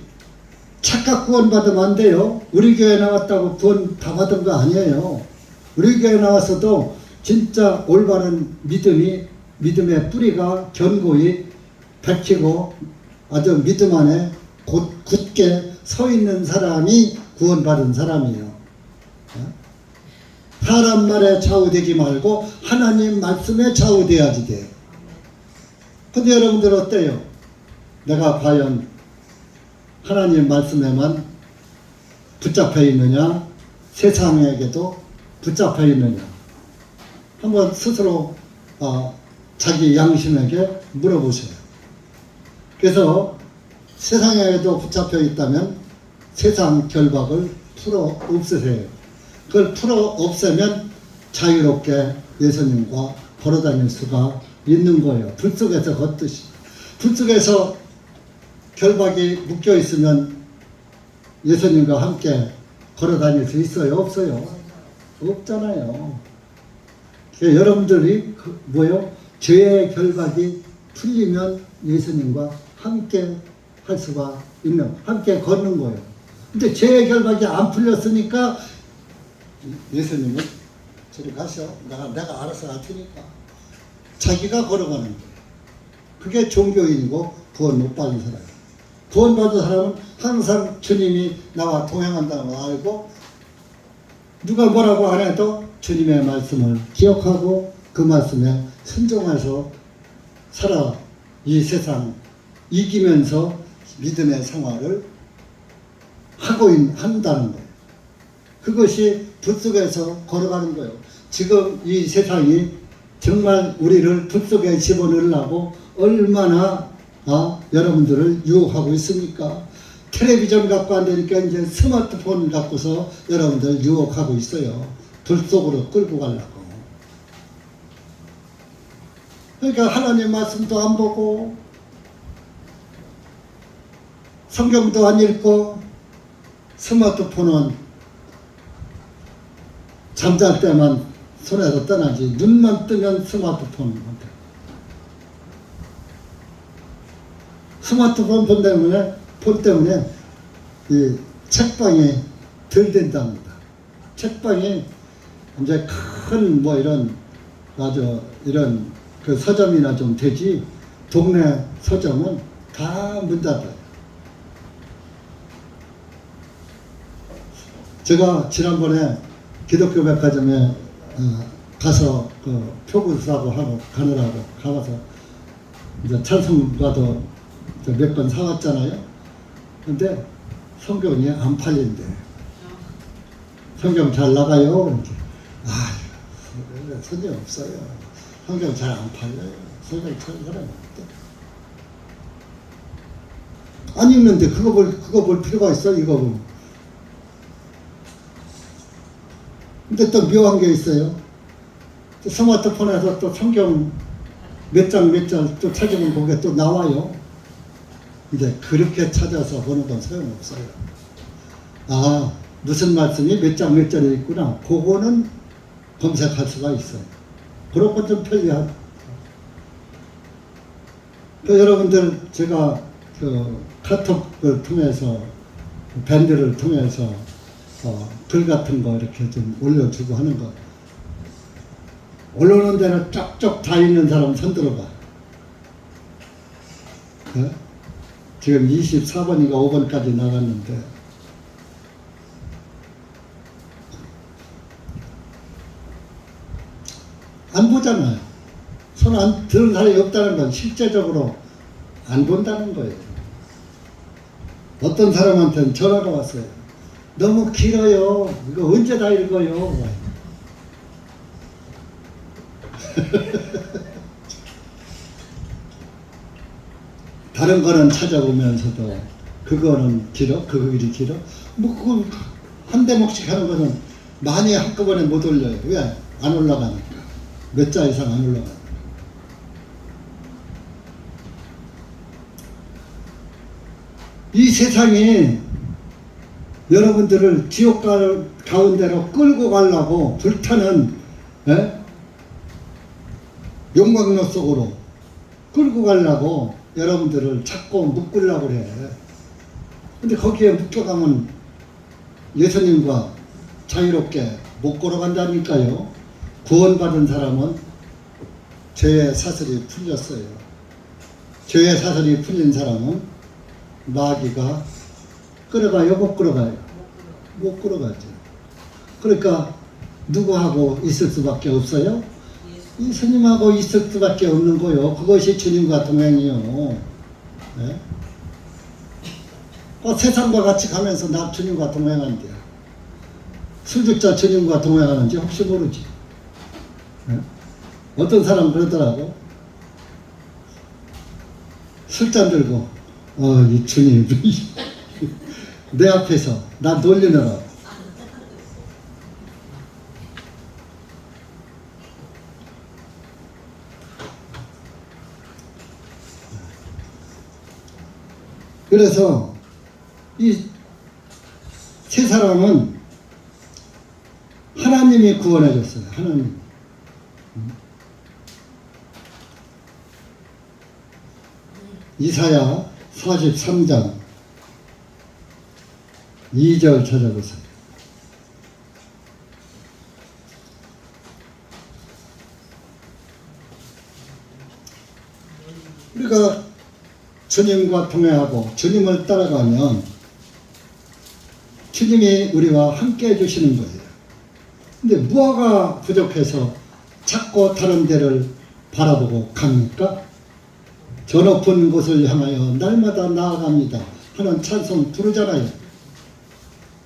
착각 구원 받으면 안 돼요. 우리 교회 나왔다고 구원 다 받은 거 아니에요. 우리 교회 나왔어도 진짜 올바른 믿음의 뿌리가 견고히 박히고 아주 믿음 안에 굳게 서 있는 사람이 구원받은 사람이에요. 사람 말에 좌우되지 말고 하나님 말씀에 좌우돼야지 돼요. 근데 여러분들 어때요? 내가 과연 하나님 말씀에만 붙잡혀 있느냐, 세상에게도 붙잡혀 있느냐, 한번 스스로 자기 양심에게 물어보세요. 그래서 세상에도 붙잡혀 있다면 세상 결박을 풀어 없애세요. 그걸 풀어 없애면 자유롭게 예수님과 걸어다닐 수가 있는 거예요. 불 속에서 걷듯이. 불 속에서 결박이 묶여 있으면 예수님과 함께 걸어다닐 수 있어요? 없어요? 없잖아요. 여러분들이 죄의 결박이 풀리면 예수님과 함께 할 수가 있는, 함께 걷는 거예요. 근데 죄의 결박이 안 풀렸으니까 예수님은 저리 가셔. 내가 알아서 할 테니까. 자기가 걸어가는 거예요. 그게 종교인이고 구원 못 받은 사람. 구원 받은 사람은 항상 주님이 나와 동행한다는 걸 알고 누가 뭐라고 안 해도 주님의 말씀을 기억하고 그 말씀에 순종해서 살아 이 세상 이기면서 믿음의 생활을 한다는 거예요. 그것이 불 속에서 걸어가는 거예요. 지금 이 세상이 정말 우리를 불 속에 집어넣으려고 얼마나 여러분들을 유혹하고 있습니까? 텔레비전 갖고 안 되니까 이제 스마트폰 갖고서 여러분들 유혹하고 있어요. 불 속으로 끌고 가려고. 그러니까 하나님 말씀도 안 보고 성경도 안 읽고 스마트폰은 잠잘 때만 손에서 떠나지 눈만 뜨면 스마트폰. 스마트폰 폰 때문에 이 책방이 덜 된답니다. 책방이 이제 큰 이런 그 서점이나 좀 되지 동네 서점은 다 문 닫아요. 제가 지난번에 기독교 백화점에 가서 그 표구 사고 하고 가느라고 가서 이제 찬송가도 몇 권 사왔잖아요. 근데 성경이 안 팔린대. 성경 잘 나가요. 성경 없어요. 성경 잘 안 팔려요. 성경 찾는 사람이 없대. 안 읽는데 그거 볼 필요가 있어? 이거 보면. 근데 또 묘한 게 있어요. 또 스마트폰에서 또 성경 몇 장 또 찾으면 거기에 또 나와요. 이제 그렇게 찾아서 보는 건 소용없어요. 무슨 말씀이 몇 절에 있구나. 그거는 검색할 수가 있어요. 그런 건 좀 편리하죠. 여러분들 제가 그 카톡을 통해서 밴드를 통해서 글 같은 거 이렇게 좀 올려주고 하는 거. 올라오는 데는 쫙쫙 다 있는 사람 손들어봐. 지금 24번인가 5번까지 나갔는데 안 보잖아요. 손 안 드는 사람이 없다는 건 실제적으로 안 본다는 거예요. 어떤 사람한테는 전화가 왔어요. 너무 길어요. 이거 언제 다 읽어요? 다른 거는 찾아보면서도 그거는 길어? 그 글이 길어? 그거 한 대목씩 하는 거는 많이 한꺼번에 못 올려요. 왜? 안 올라가니까. 몇 자 이상 안 올라가니까. 이 세상이 여러분들을 지옥 가운데로 끌고 가려고 불타는 용광로 속으로 끌고 가려고 여러분들을 자꾸 묶으려고 그래. 근데 거기에 묶여가면 예수님과 자유롭게 못 걸어간다니까요. 구원받은 사람은 죄의 사슬이 풀렸어요. 죄의 사슬이 풀린 사람은 마귀가 끌어가요, 못 끌어가요? 못 끌어가죠. 그러니까 누구하고 있을 수밖에 없어요? 이 스님하고 있을 수밖에 없는 거요. 그것이 주님과 동행이요. 네? 세상과 같이 가면서 나 주님과 동행한대요. 술주자 주님과 동행하는지 혹시 모르지. 네? 어떤 사람 그러더라고. 술잔 들고 이 주님 내 앞에서 나 놀리느라 그래서 이 세 사람은 하나님이 구원해 줬어요. 하나님. 이사야 43장 2절 찾아보세요. 우리가 주님과 동행하고 주님을 따라가면 주님이 우리와 함께 해주시는 거예요. 근데 무엇가 부족해서 자꾸 다른 데를 바라보고 갑니까? 저 높은 곳을 향하여 날마다 나아갑니다 하는 찬송 부르잖아요.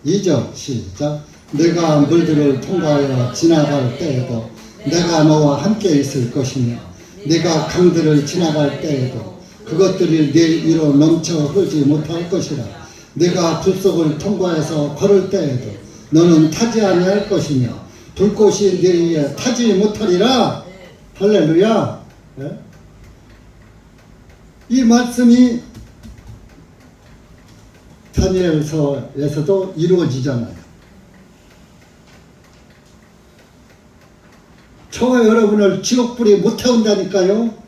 2절 시작. 내가 물들을 통과하여 지나갈 때에도 내가 너와 함께 있을 것이며 내가 강들을 지나갈 때에도 그것들이 내 위로 넘쳐 흐르지 못할 것이라. 내가 불속을 통과해서 걸을 때에도 너는 타지 아니할 것이며 불꽃이 내 위에 타지 못하리라. 할렐루야. 네? 이 말씀이 다니엘서에서도 이루어지잖아요. 저와 여러분을 지옥불이 못 태운다니까요.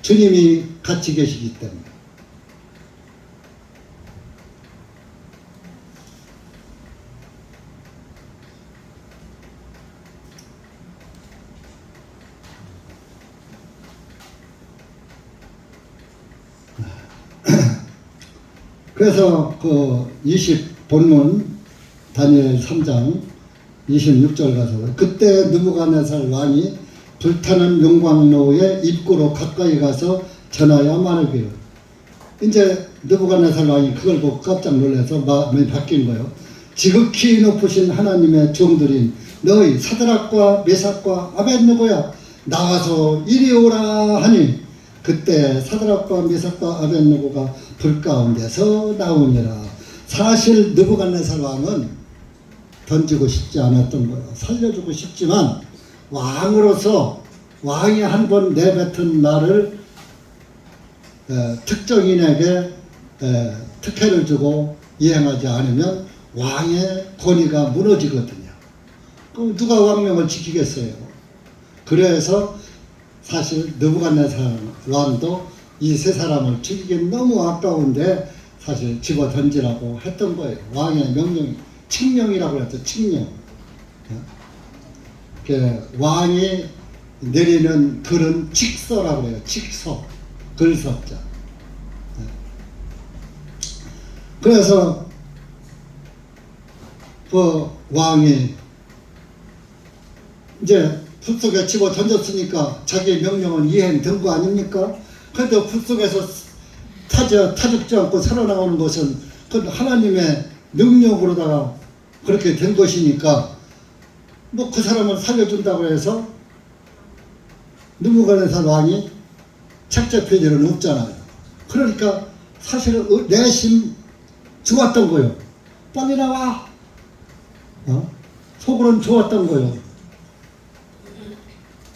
주님이 같이 계시기 때문에. 그래서 그 20 본문 다니엘 3장 26절 가서 그때 느부갓네살 왕이 불타는 용광로의 입구로 가까이 가서 전하여 말하기를. 이제 느부갓네살 왕이 그걸 보고 깜짝 놀라서 마음이 바뀐 거예요. 지극히 높으신 하나님의 종들인 너희 사드락과 메삭과 아벳느고야 나와서 이리 오라 하니 그때 사드락과 메삭과 아벳느고가 불 가운데서 나오니라. 사실 느부갓네살 왕은 던지고 싶지 않았던 거예요. 살려주고 싶지만 왕으로서 왕이 한 번 내뱉은 말을 특정인에게 특혜를 주고 이행하지 않으면 왕의 권위가 무너지거든요. 그럼 누가 왕명을 지키겠어요? 그래서 사실 느부갓네살 왕도 이 세 사람을 죽이긴 너무 아까운데 사실 집어 던지라고 했던 거예요. 왕의 명령, 칙령이라고 했죠. 칙령. 왕이 내리는 글은 칙서라고 해요. 칙서. 글서자. 그래서 그 왕이 이제 풋속에 집어 던졌으니까 자기의 명령은 이행된 거 아닙니까? 그래도 풋속에서 타죽지 않고 살아나오는 것은 그 하나님의 능력으로다가 그렇게 된 것이니까 뭐 그 사람을 살려준다고 해서 느부갓네살 왕이 책잡힐 일은 없잖아요. 그러니까 사실은 내심 좋았던 거예요. 빨리 나와. 속으로는 좋았던 거예요.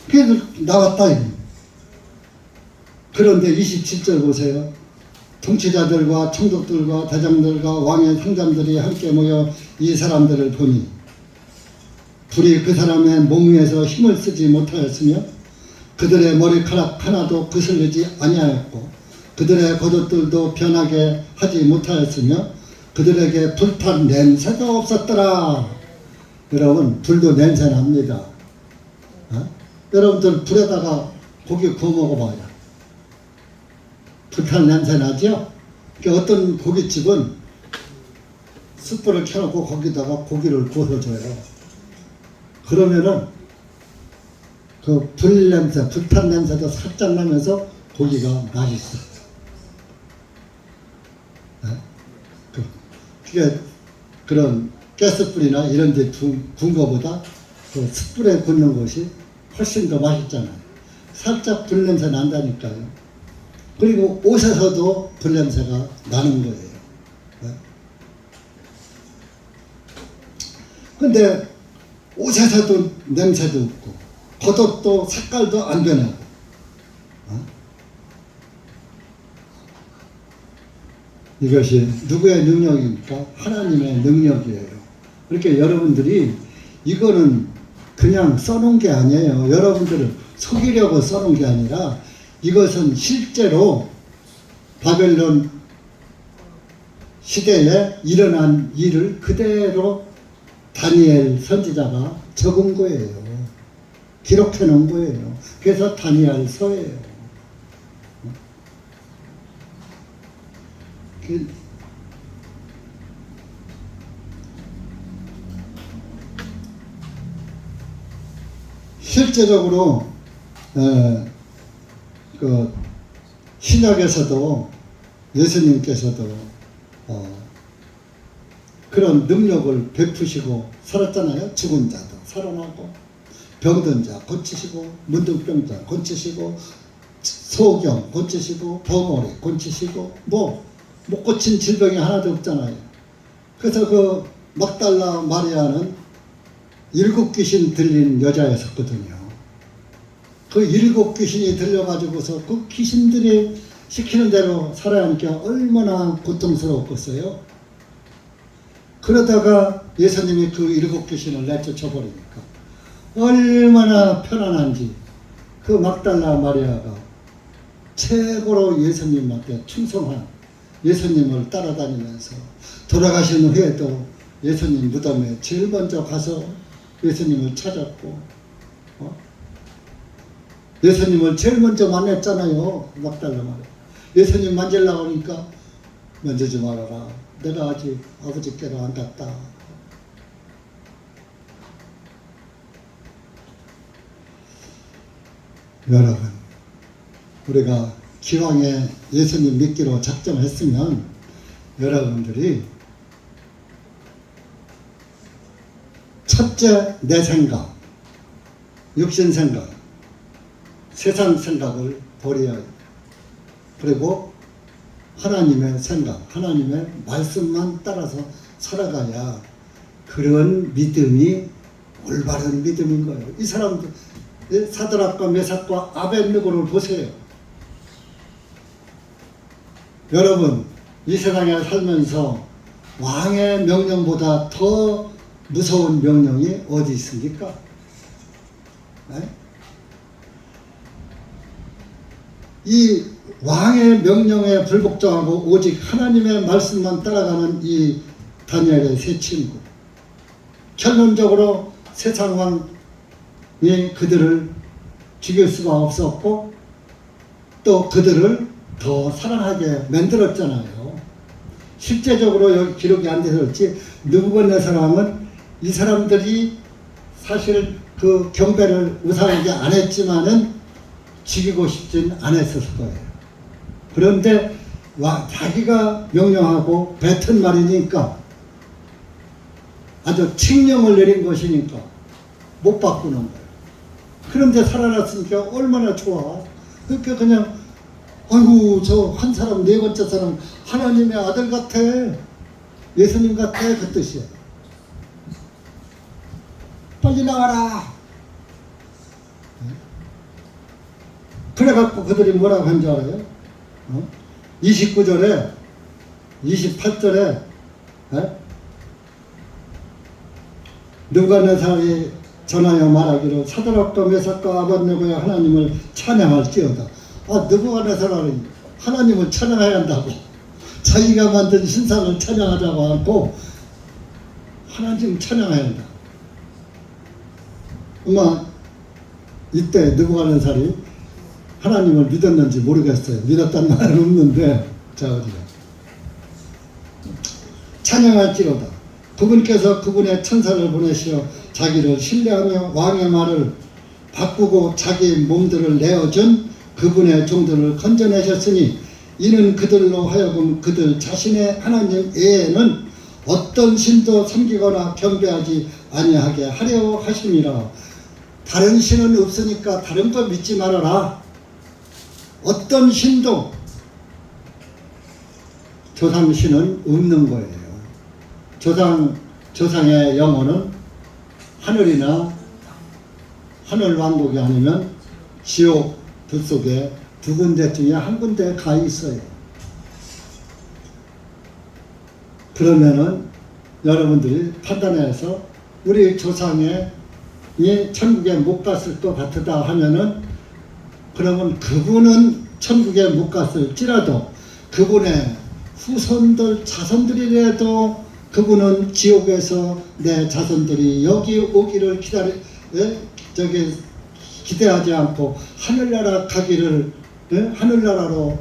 그래도 나왔다. 그런데 27절 보세요. 통치자들과 총독들과 대장들과 왕의 상장들이 함께 모여 이 사람들을 보니 불이 그 사람의 몸 위에서 힘을 쓰지 못하였으며 그들의 머리카락 하나도 거슬리지 아니하였고 그들의 겉옷들도 변하게 하지 못하였으며 그들에게 불탄 냄새도 없었더라. 여러분, 불도 냄새 납니다. 어? 여러분들 불에다가 고기 구워 먹어봐요. 불탄 냄새 나죠? 그러니까 어떤 고깃집은 숯불을 켜놓고 거기다가 고기를 구워줘요. 그러면은 그 불 냄새, 불탄 냄새도 살짝 나면서 고기가 맛있어. 그게 그런 가스불이나 이런 데 구운 거보다 그 숯불에 굽는 것이 훨씬 더 맛있잖아요. 살짝 불 냄새 난다니까요. 그리고 옷에서도 불 냄새가 나는 거예요. 근데 옷에서도 냄새도 없고 겉옷도 색깔도 안 변하고 이것이 누구의 능력입니까? 하나님의 능력이에요. 그렇게 여러분들이 이거는 그냥 써놓은 게 아니에요. 여러분들을 속이려고 써놓은 게 아니라 이것은 실제로 바벨론 시대에 일어난 일을 그대로 다니엘 선지자가 적은 거예요. 기록해 놓은 거예요. 그래서 다니엘서예요. 실제적으로 그 신약에서도 예수님께서도 그런 능력을 베푸시고 살았잖아요. 죽은 자도 살아나고 병든 자 고치시고 문둥병자 고치시고 소경 고치시고 벙어리 고치시고 못 고친 질병이 하나도 없잖아요. 그래서 그 막달라 마리아는 7 귀신 들린 여자였었거든요. 그 7 귀신이 들려가지고서 그 귀신들이 시키는 대로 살아야 하니까 얼마나 고통스러웠겠어요. 그러다가 예수님이 그 7 귀신을 내쫓아버리니까 얼마나 편안한지 그 막달라 마리아가 최고로 예수님한테 충성한 예수님을 따라다니면서 돌아가신 후에도 예수님 무덤에 제일 먼저 가서 예수님을 찾았고 예수님을 제일 먼저 만났잖아요. 막달라 마리아. 예수님 만지려고 하니까 만지지 말아라. 내가 아직 아버지께로 안 갔다. 여러분, 우리가 기왕에 예수님 믿기로 작정했으면 여러분들이 첫째 내 생각, 육신 생각, 세상 생각을 버려야 해요. 그리고 하나님의 생각, 하나님의 말씀만 따라서 살아가야 그런 믿음이 올바른 믿음인 거예요. 이 사람들 사드락과 메삭과 아벳느고를 보세요. 여러분, 이 세상에 살면서 왕의 명령보다 더 무서운 명령이 어디 있습니까? 네? 이 왕의 명령에 불복종하고 오직 하나님의 말씀만 따라가는 이 다니엘의 세 친구. 결론적으로 세상 왕이 그들을 죽일 수가 없었고 또 그들을 더 사랑하게 만들었잖아요. 실제적으로 여기 기록이 안 돼서 그렇지 느부갓네살 왕은 이 사람들이 사실 그 경배를 우상하게 안 했지만은 죽이고 싶진 않았을 거예요. 그런데 자기가 명령하고 뱉은 말이니까 아주 칙령을 내린 것이니까 못 바꾸는 거예요. 그런데 살아났으니까 얼마나 좋아. 그러니까 그냥 아이고 저 한 사람 네 번째 사람 하나님의 아들 같아. 예수님 같아. 그 뜻이야. 빨리 나와라. 그래갖고 그들이 뭐라고 한 줄 알아요? 29절에 28절에 느부갓네살이 전하여 말하기를 사드락과 메삭과 아벳느고의 하나님을 찬양할지어다. 느부갓네살이 하나님을 찬양해야 한다고. 자기가 만든 신상을 찬양하자고 하고 하나님 찬양해야 한다. 아마 이때 느부갓네살이 하나님을 믿었는지 모르겠어요. 믿었다는 말은 없는데, 자, 어디가. 찬양할지로다. 그분께서 그분의 천사를 보내시어 자기를 신뢰하며 왕의 말을 바꾸고 자기 몸들을 내어준 그분의 종들을 건져내셨으니 이는 그들로 하여금 그들 자신의 하나님 외에는 어떤 신도 섬기거나 경배하지 아니하게 하려 하심이라. 다른 신은 없으니까 다른 거 믿지 말아라. 어떤 신도 조상신은 없는 거예요. 조상의 영혼은 하늘이나 하늘 왕국이 아니면 지옥 들 속에 두 군데 중에 한 군데 가 있어요. 그러면은 여러분들이 판단해서 우리 조상이 천국에 못 갔을 것 같다 하면은 그러면 그분은 천국에 못 갔을지라도 그분의 후손들 자손들이라도 그분은 지옥에서 내 자손들이 여기 오기를 기대하지 않고 하늘나라 가기를 하늘나라로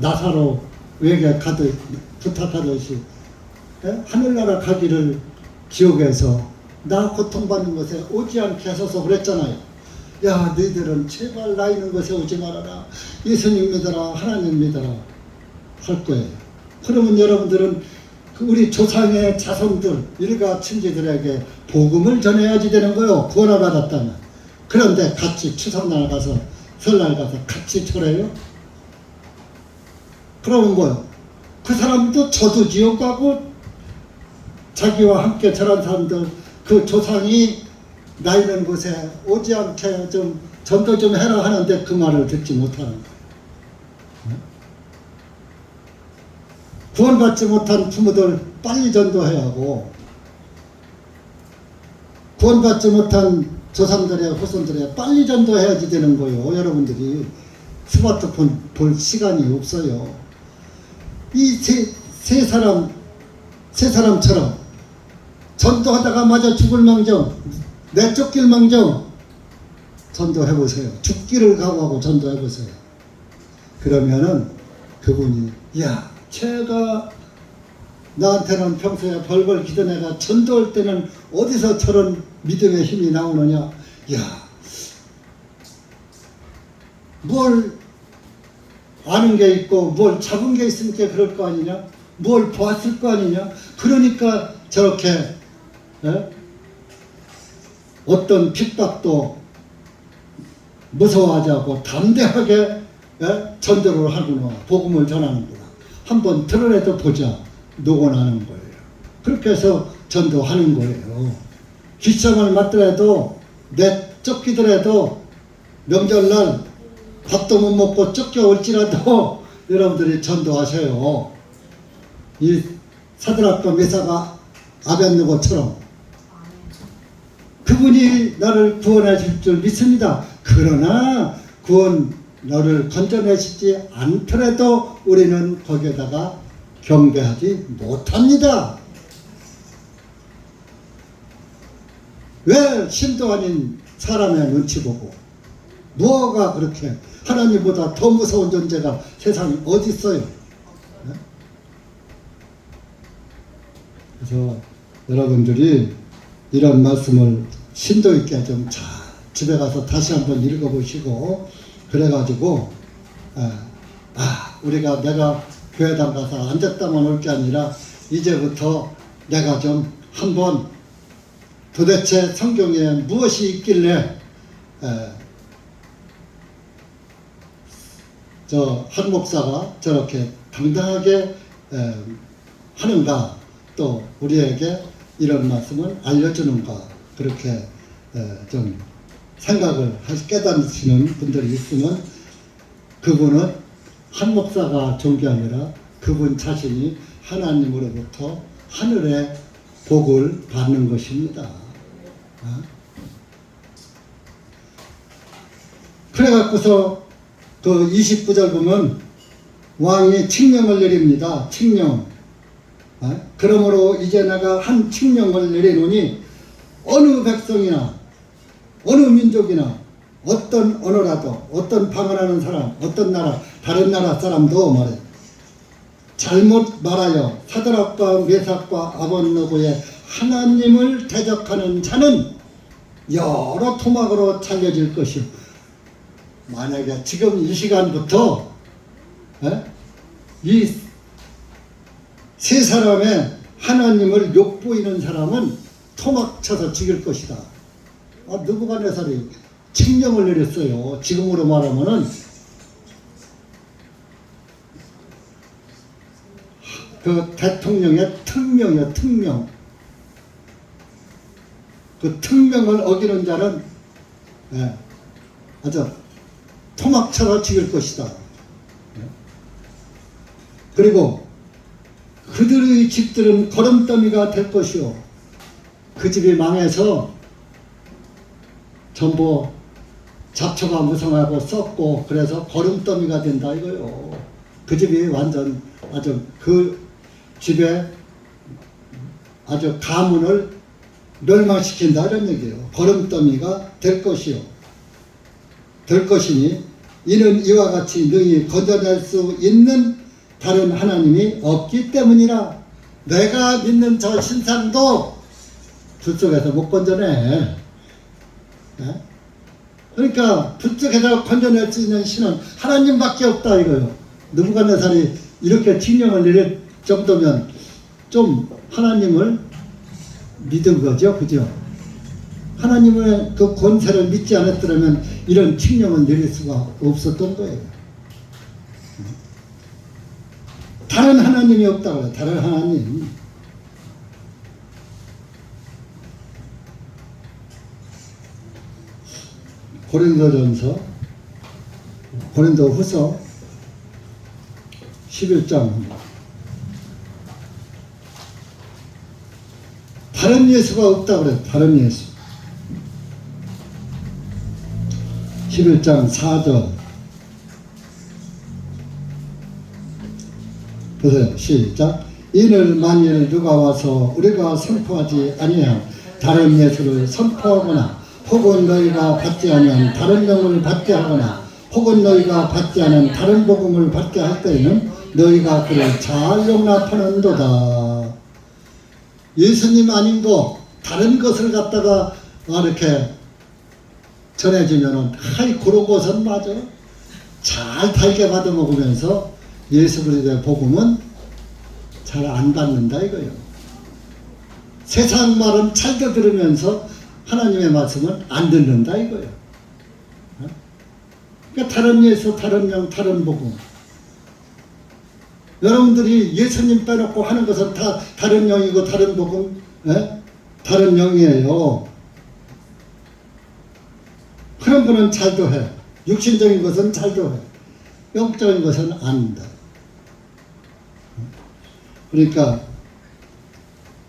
나사로 외게 가듯 부탁하듯이 하늘나라 가기를 지옥에서 나 고통받는 것에 오지 않게 하소서 그랬잖아요. 야, 너희들은 제발 나 있는 것에 오지 말아라. 예수님 믿어라. 하나님 믿어라. 할 거예요. 그러면 여러분들은 우리 조상의 자손들, 일가 친지들에게 복음을 전해야지 되는 거요. 구원을 받았다면. 그런데 같이 추석날 가서 설날 가서 같이 절해요? 그러면 뭐요? 그 사람도 저도 지옥 가고 자기와 함께 절한 사람들 그 조상이 나 있는 곳에 오지 않게 좀 전도 좀 해라 하는데 그 말을 듣지 못하는 거예요. 구원받지 못한 부모들 빨리 전도해야 하고 구원받지 못한 조상들의 후손들에 빨리 전도해야지 되는 거예요. 여러분들이 스마트폰 볼 시간이 없어요. 이 세 사람처럼 전도하다가 맞아 죽을 망정 내쫓길 망정 전도해보세요. 죽기를 각오하고 전도해보세요. 그러면은 그분이 야 제가 나한테는 평소에 벌벌 기던 애가 전도할 때는 어디서 저런 믿음의 힘이 나오느냐. 야 뭘 아는 게 있고 뭘 잡은 게 있으니까 그럴 거 아니냐. 뭘 보았을 거 아니냐. 그러니까 저렇게 어떤 핍박도 무서워하지 않고 담대하게 전도를 하구나. 복음을 전하는구나. 한번 드러내도 보자. 녹아나는 거예요. 그렇게 해서 전도하는 거예요. 기점을 맞더라도 내쫓기더라도 명절날 밥도 못 먹고 쫓겨올지라도 여러분들이 전도하세요. 이 사드락과 메사가 아벤느고처럼 그분이 나를 구원해 줄 줄 믿습니다. 그러나 구원 너를 건져내시지 않더라도 우리는 거기에다가 경배하지 못합니다. 왜 신도 아닌 사람의 눈치 보고 뭐가 그렇게 하나님보다 더 무서운 존재가 세상에 어디 있어요? 그래서 여러분들이 이런 말씀을 심도 있게 좀 잘 집에 가서 다시 한번 읽어보시고 그래가지고 우리가 내가 교회당 가서 앉았다만 올 게 아니라 이제부터 내가 좀 한번 도대체 성경에 무엇이 있길래 저 한 목사가 저렇게 당당하게 하는가, 또 우리에게 이런 말씀을 알려주는가, 그렇게 좀 생각을 깨닫으시는 분들이 있으면 그분은 한 목사가 좋은 게 아니라 그분 자신이 하나님으로부터 하늘의 복을 받는 것입니다. 그래갖고서 그 29절 보면 왕이 칙령을 내립니다. 칙령. 그러므로 이제 내가 한 칙령을 내리노니 어느 백성이나 어느 민족이나 어떤 언어라도 어떤 방언하는 사람, 어떤 나라, 다른 나라 사람도 말해 잘못 말하여 사드락과 메삭과 아벳느고의 하나님을 대적하는 자는 여러 토막으로 잘려질 것이요. 만약에 지금 이 시간부터 이 세 사람의 하나님을 욕보이는 사람은 토막 쳐서 죽일 것이다. 느부갓네살이 칙령을 내렸어요. 지금으로 말하면은 그 대통령의 특명이요, 특명. 그 특명을 어기는 자는 아주 토막 쳐서 죽일 것이다. 그리고 그들의 집들은 거름더미가 될 것이요. 그 집이 망해서 전부 잡초가 무성하고 썩고 그래서 거름더미가 된다 이거요. 그 집이 완전 아주 그 집에 아주 가문을 멸망시킨다 이런 얘기예요. 거름더미가 될 것이요. 될 것이니 이는 이와 같이 능히 건져낼 수 있는 다른 하나님이 없기 때문이라. 내가 믿는 저 신상도 불 속에서 못 건져내. 그러니까 불 속에서 건져낼 수 있는 신은 하나님밖에 없다 이거요. 느부갓네살이 이렇게 칙령을 내릴 정도면 좀 하나님을 믿은 거죠, 그죠? 하나님의 그 권세를 믿지 않았더라면 이런 칙령을 내릴 수가 없었던 거예요. 다른 하나님이 없다고 그래요. 다른 하나님. 고린도후서 11장. 다른 예수가 없다고 그래요. 다른 예수. 11장 4절. 보세요. 시작. 이를 만일 누가 와서 우리가 선포하지 아니한 다른 예수를 선포하거나 혹은 너희가 받지 아니한 다른 영을 받게 하거나 혹은 너희가 받지 않은 다른 복음을 받게 할 때에는 너희가 그를 잘 용납하는도다. 예수님 아닌 거 다른 것을 갖다가 이렇게 전해주면은 하이 그런 것은 맞아. 잘 달게 받아 먹으면서 예수 그리스도의 복음은 잘 안 받는다 이거예요. 세상 말은 잘 들으면서 하나님의 말씀은 안 듣는다 이거예요. 그러니까 다른 예수, 다른 영, 다른 복음. 여러분들이 예수님 빼놓고 하는 것은 다 다른 영이고 다른 복음, 다른 영이에요. 그런 거는 잘도 해. 육신적인 것은 잘도 해. 영적인 것은 안 한다. 그러니까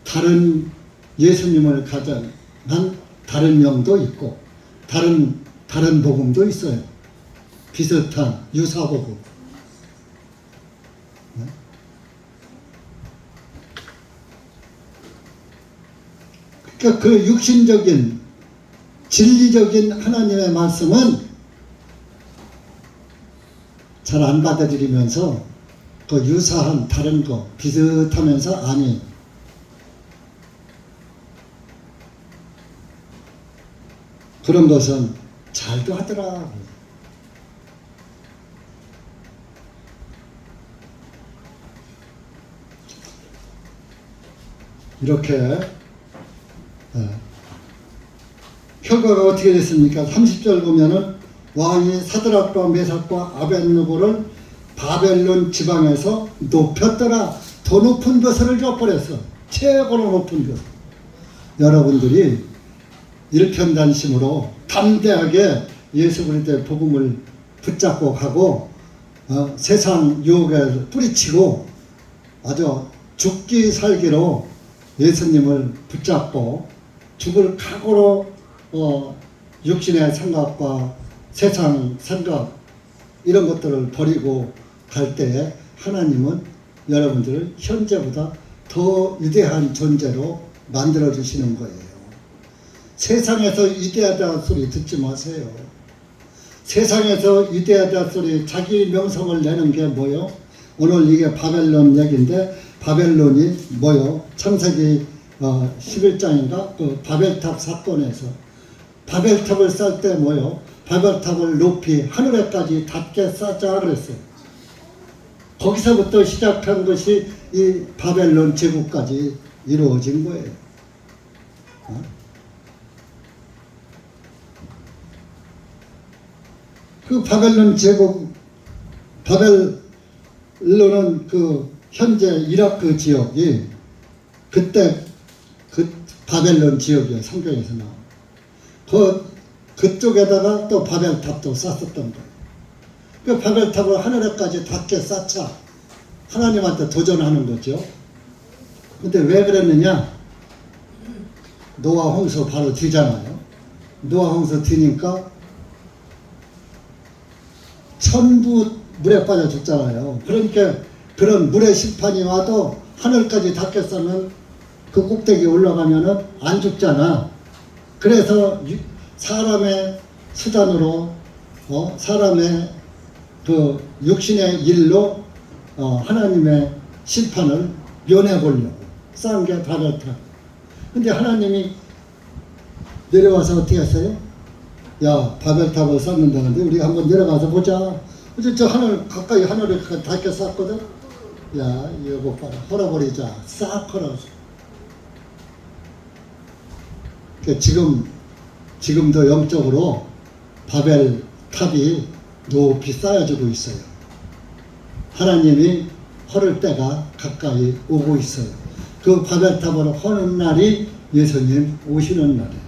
다른 예수님을 가장 한 다른 영도 있고 다른 복음도 있어요. 비슷한 유사복음. 그러니까 그 육신적인 진리적인 하나님의 말씀은 잘 안 받아들이면서 그 유사한 다른 거 비슷하면서 아니 그런 것은 잘도 하더라. 이렇게 결과가 어떻게 됐습니까? 30절 보면은 왕이 사드락과 메삭과 아벳느고를 바벨론 지방에서 높였더라. 더 높은 것을 줘버렸어. 최고로 높은 것. 여러분들이 일편단심으로 담대하게 예수 그리스도의 복음을 붙잡고 가고 세상 유혹에 뿌리치고 아주 죽기 살기로 예수님을 붙잡고 죽을 각오로 육신의 생각과 세상 생각 이런 것들을 버리고 갈 때에 하나님은 여러분들을 현재보다 더 위대한 존재로 만들어 주시는 거예요. 세상에서 위대하다 소리 듣지 마세요. 세상에서 위대하다 소리, 자기 명성을 내는 게 뭐요? 오늘 이게 바벨론 얘기인데, 바벨론이 뭐요? 창세기 11장인가? 그 바벨탑 사건에서 바벨탑을 쌓을 때 뭐요? 바벨탑을 높이 하늘에까지 닿게 쌓자 그랬어요. 거기서부터 시작한 것이 이 바벨론 제국까지 이루어진 거예요. 그 바벨론 제국, 바벨론은 그 현재 이라크 지역이 그때 그 바벨론 지역이에요. 성경에서 나와. 그쪽에다가 또 바벨탑도 쌓았던 거예요. 그 바벨탑을 하늘에까지 닿게 쌓자 하나님한테 도전하는 거죠. 근데 왜 그랬느냐? 노아 홍수 바로 뒤잖아요. 노아 홍수 뒤니까 전부 물에 빠져 죽잖아요. 그러니까 그런 물의 심판이 와도 하늘까지 닿게 쌓으면 그 꼭대기에 올라가면은 안 죽잖아. 그래서 사람의 수단으로 사람의 그 육신의 일로 하나님의 심판을 면해보려고 쌓은 게 바벨탑. 근데 하나님이 내려와서 어떻게 했어요? 야, 바벨탑을 쌓는다는데 우리 한번 내려가서 보자. 어제 저 하늘 가까이 하늘에 닿게 쌓거든. 야, 이거 봐라, 헐어버리자. 싹 헐어서. 지금도 영적으로 바벨탑이 높이 쌓여지고 있어요. 하나님이 헐을 때가 가까이 오고 있어요. 그 바벨탑을 허는 날이 예수님 오시는 날이에요.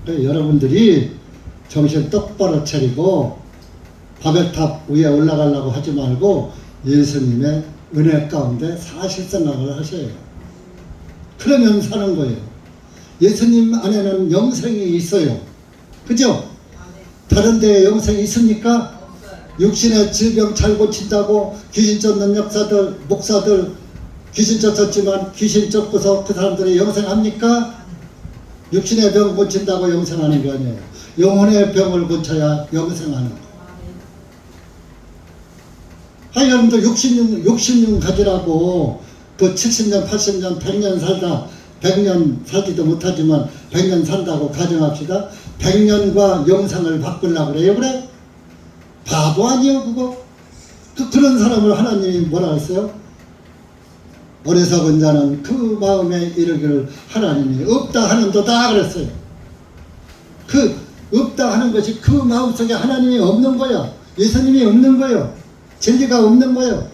그러니까 여러분들이 정신 똑바로 차리고 바벨탑 위에 올라가려고 하지 말고 예수님의 은혜 가운데 사실생각을 하셔요. 그러면 사는 거예요. 예수님 안에는 영생이 있어요. 그죠? 다른 데에 영생이 있습니까? 육신의 질병 잘 고친다고 귀신 쫓는 역사들, 목사들 귀신 쫓았지만 귀신 쫓고서 그 사람들이 영생합니까? 육신의 병 고친다고 영생하는 게 아니에요. 영혼의 병을 고쳐야 영생하는 거예요. 여러분들 60년 가지라고 그 70년, 80년, 100년 살다 100년 살지도 못하지만 100년 산다고 가정합시다. 100년과 영상을 바꾸려고 그래요. 그래? 바보 아니에요 그거? 그런 사람을 하나님이 뭐라 했어요? 어리석은 자는 그 마음에 이르기를 하나님이 없다 하는도다 그랬어요. 그 없다 하는 것이 그 마음속에 하나님이 없는 거야. 예수님이 없는 거예요. 진리가 없는 거예요.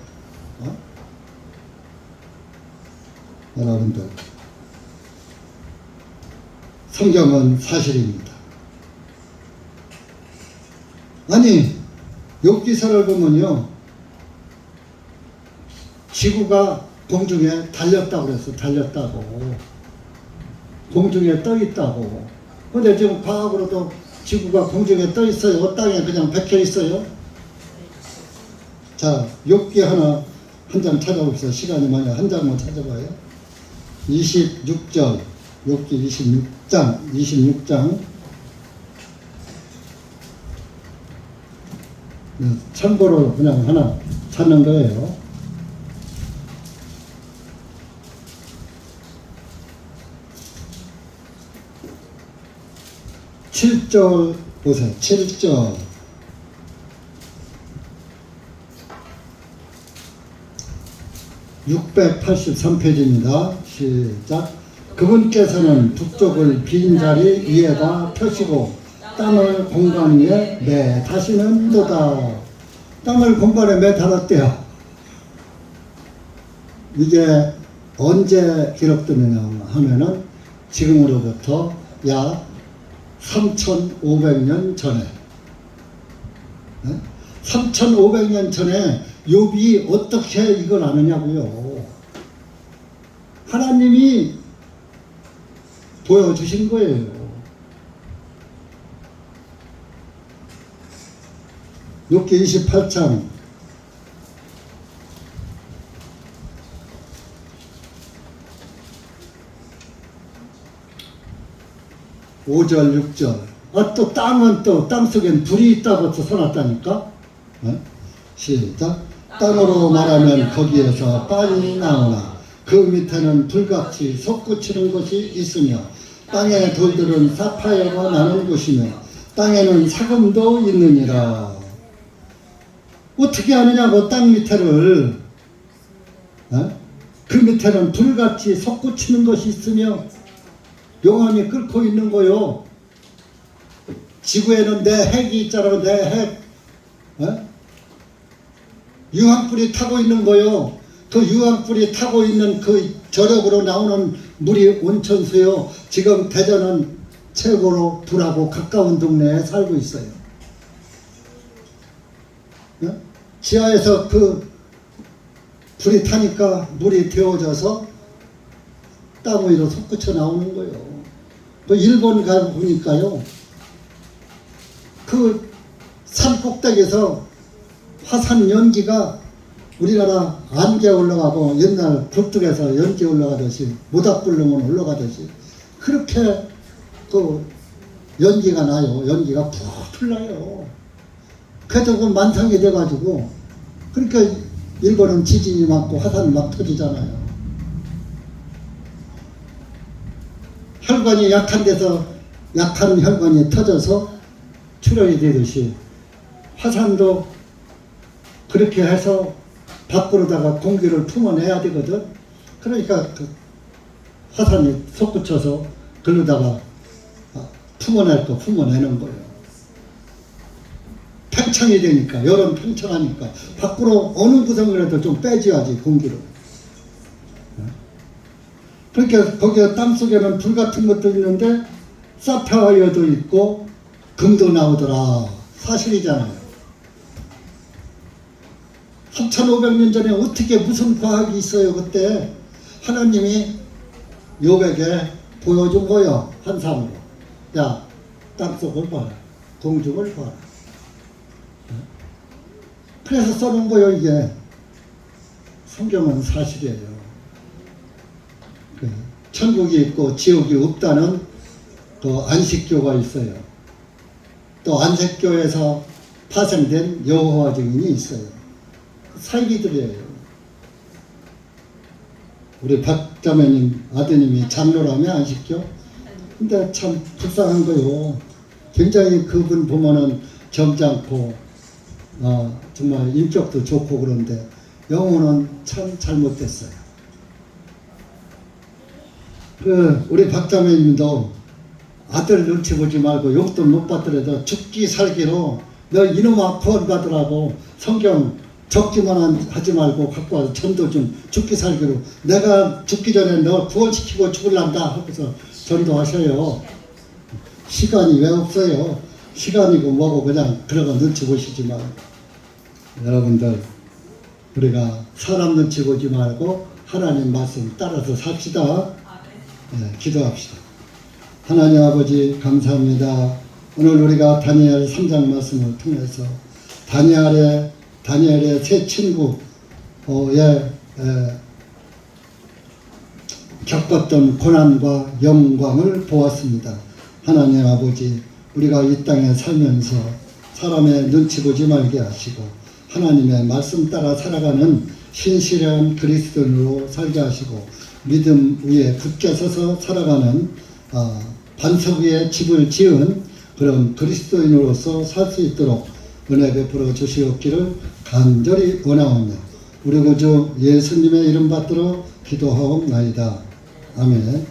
여러분들, 성경은 사실입니다. 아니, 욥기서를 보면요, 지구가 공중에 달렸다고 그랬어. 달렸다고. 공중에 떠 있다고. 근데 지금 과학으로도 지구가 공중에 떠 있어요? 땅에 그냥 박혀 있어요? 자, 욥기 한 장 찾아봅시다. 시간이 많이 한 장만 찾아봐요. 26절, 욥기 26장. 참고로 그냥 하나 찾는 거예요. (7절) 보세요. 7절. (683페이지입니다) 시작. 그분께서는 북쪽을 빈자리 위에다 펴시고 땅을 공간 위에 매다시는도다. 땅을 공간에 매달았대요. 이게 언제 기록되느냐 하면은 지금으로부터 약 3,500년 전에, 3,500년 전에 욥이 어떻게 이걸 아느냐고요. 하나님이 보여주신 거예요. 욥기 28장 5 5절 6절. 또 땅은 또 땅속엔 불이 있다고 써놨다니까. 시작. 땅으로 말하면 거기에서 빨리 나오나 그 밑에는 불같이 솟구치는 것이 있으며 땅의 돌들은 사파이어가 나는 곳이며 땅에는 사금도 있느니라. 어떻게 아느냐고 땅 밑에를. 그 밑에는 불같이 솟구치는 것이 있으며 용암이 끓고 있는 거요. 지구에는 내 핵이 있잖아. 내 핵. 유황불이 타고 있는 거요. 그 유황불이 타고 있는 그 저력으로 나오는 물이 온천수요. 지금 대전은 최고로 불하고 가까운 동네에 살고 있어요. 지하에서 그 불이 타니까 물이 데워져서 땅 위로 솟구쳐 나오는 거예요. 그 일본 가 보니까요. 그 산 꼭대기에서 화산 연기가 우리나라 안개 올라가고 옛날 북쪽에서 연기 올라가듯이 모닥불능은 올라가듯이 그렇게 그 연기가 나요. 연기가 풀풀 나요. 그래도 그 만상이 돼가지고 그러니까 일본은 지진이 많고 화산이 막 터지잖아요. 혈관이 약한 데서 약한 혈관이 터져서 출혈이 되듯이 화산도 그렇게 해서 밖으로다가 공기를 품어내야 되거든. 그러니까 그 화산이 솟구쳐서 그러다가 품어낼 거 품어내는 거예요. 팽창이 되니까, 여름 팽창하니까 밖으로 어느 구석이라도 좀 빼줘야지 공기를. 그러니까 거기에 땅속에는 불 같은 것도 있는데 사파이어도 있고 금도 나오더라. 사실이잖아요. 3500년 전에 어떻게 무슨 과학이 있어요. 그때 하나님이 욥에게 보여준 거예요. 한삼으로. 야, 땅속을 봐라. 공중을 봐라. 그래서 써놓은 거예요. 이게 성경은 사실이에요. 천국이 있고 지옥이 없다는 그 안식교가 있어요. 또 안식교에서 파생된 여호와 증인이 있어요. 사이비들이에요. 우리 박자매님 아드님이 장로라며 안식교? 근데 참 불쌍한 거요. 굉장히 그분 보면은 점잖고 정말 인격도 좋고 그런데 영혼은 참 잘못됐어요. 우리 박자매님도 아들 눈치 보지 말고 욕도 못 받더라도 죽기 살기로 너 이놈아 구원 받으라고 성경 적기만 하지 말고 갖고 와서 전도 좀 죽기 살기로 내가 죽기 전에 너 구원시키고 죽을란다 하고서 전도하셔요. 시간이 왜 없어요. 시간이고 뭐고 그냥 들어가 눈치 보시지 말고. 여러분들 우리가 사람 눈치 보지 말고 하나님 말씀 따라서 삽시다. 네, 기도합시다. 하나님 아버지 감사합니다. 오늘 우리가 다니엘 3장 말씀을 통해서 다니엘의 세 친구의 겪었던 고난과 영광을 보았습니다. 하나님 아버지 우리가 이 땅에 살면서 사람의 눈치 보지 말게 하시고 하나님의 말씀 따라 살아가는 신실한 그리스도인으로 살게 하시고 믿음 위에 굳게 서서 살아가는 반석 위에 집을 지은 그런 그리스도인으로서 살 수 있도록 은혜 베풀어 주시옵기를 간절히 원하오며 우리 구주 예수님의 이름 받들어 기도하옵나이다. 아멘.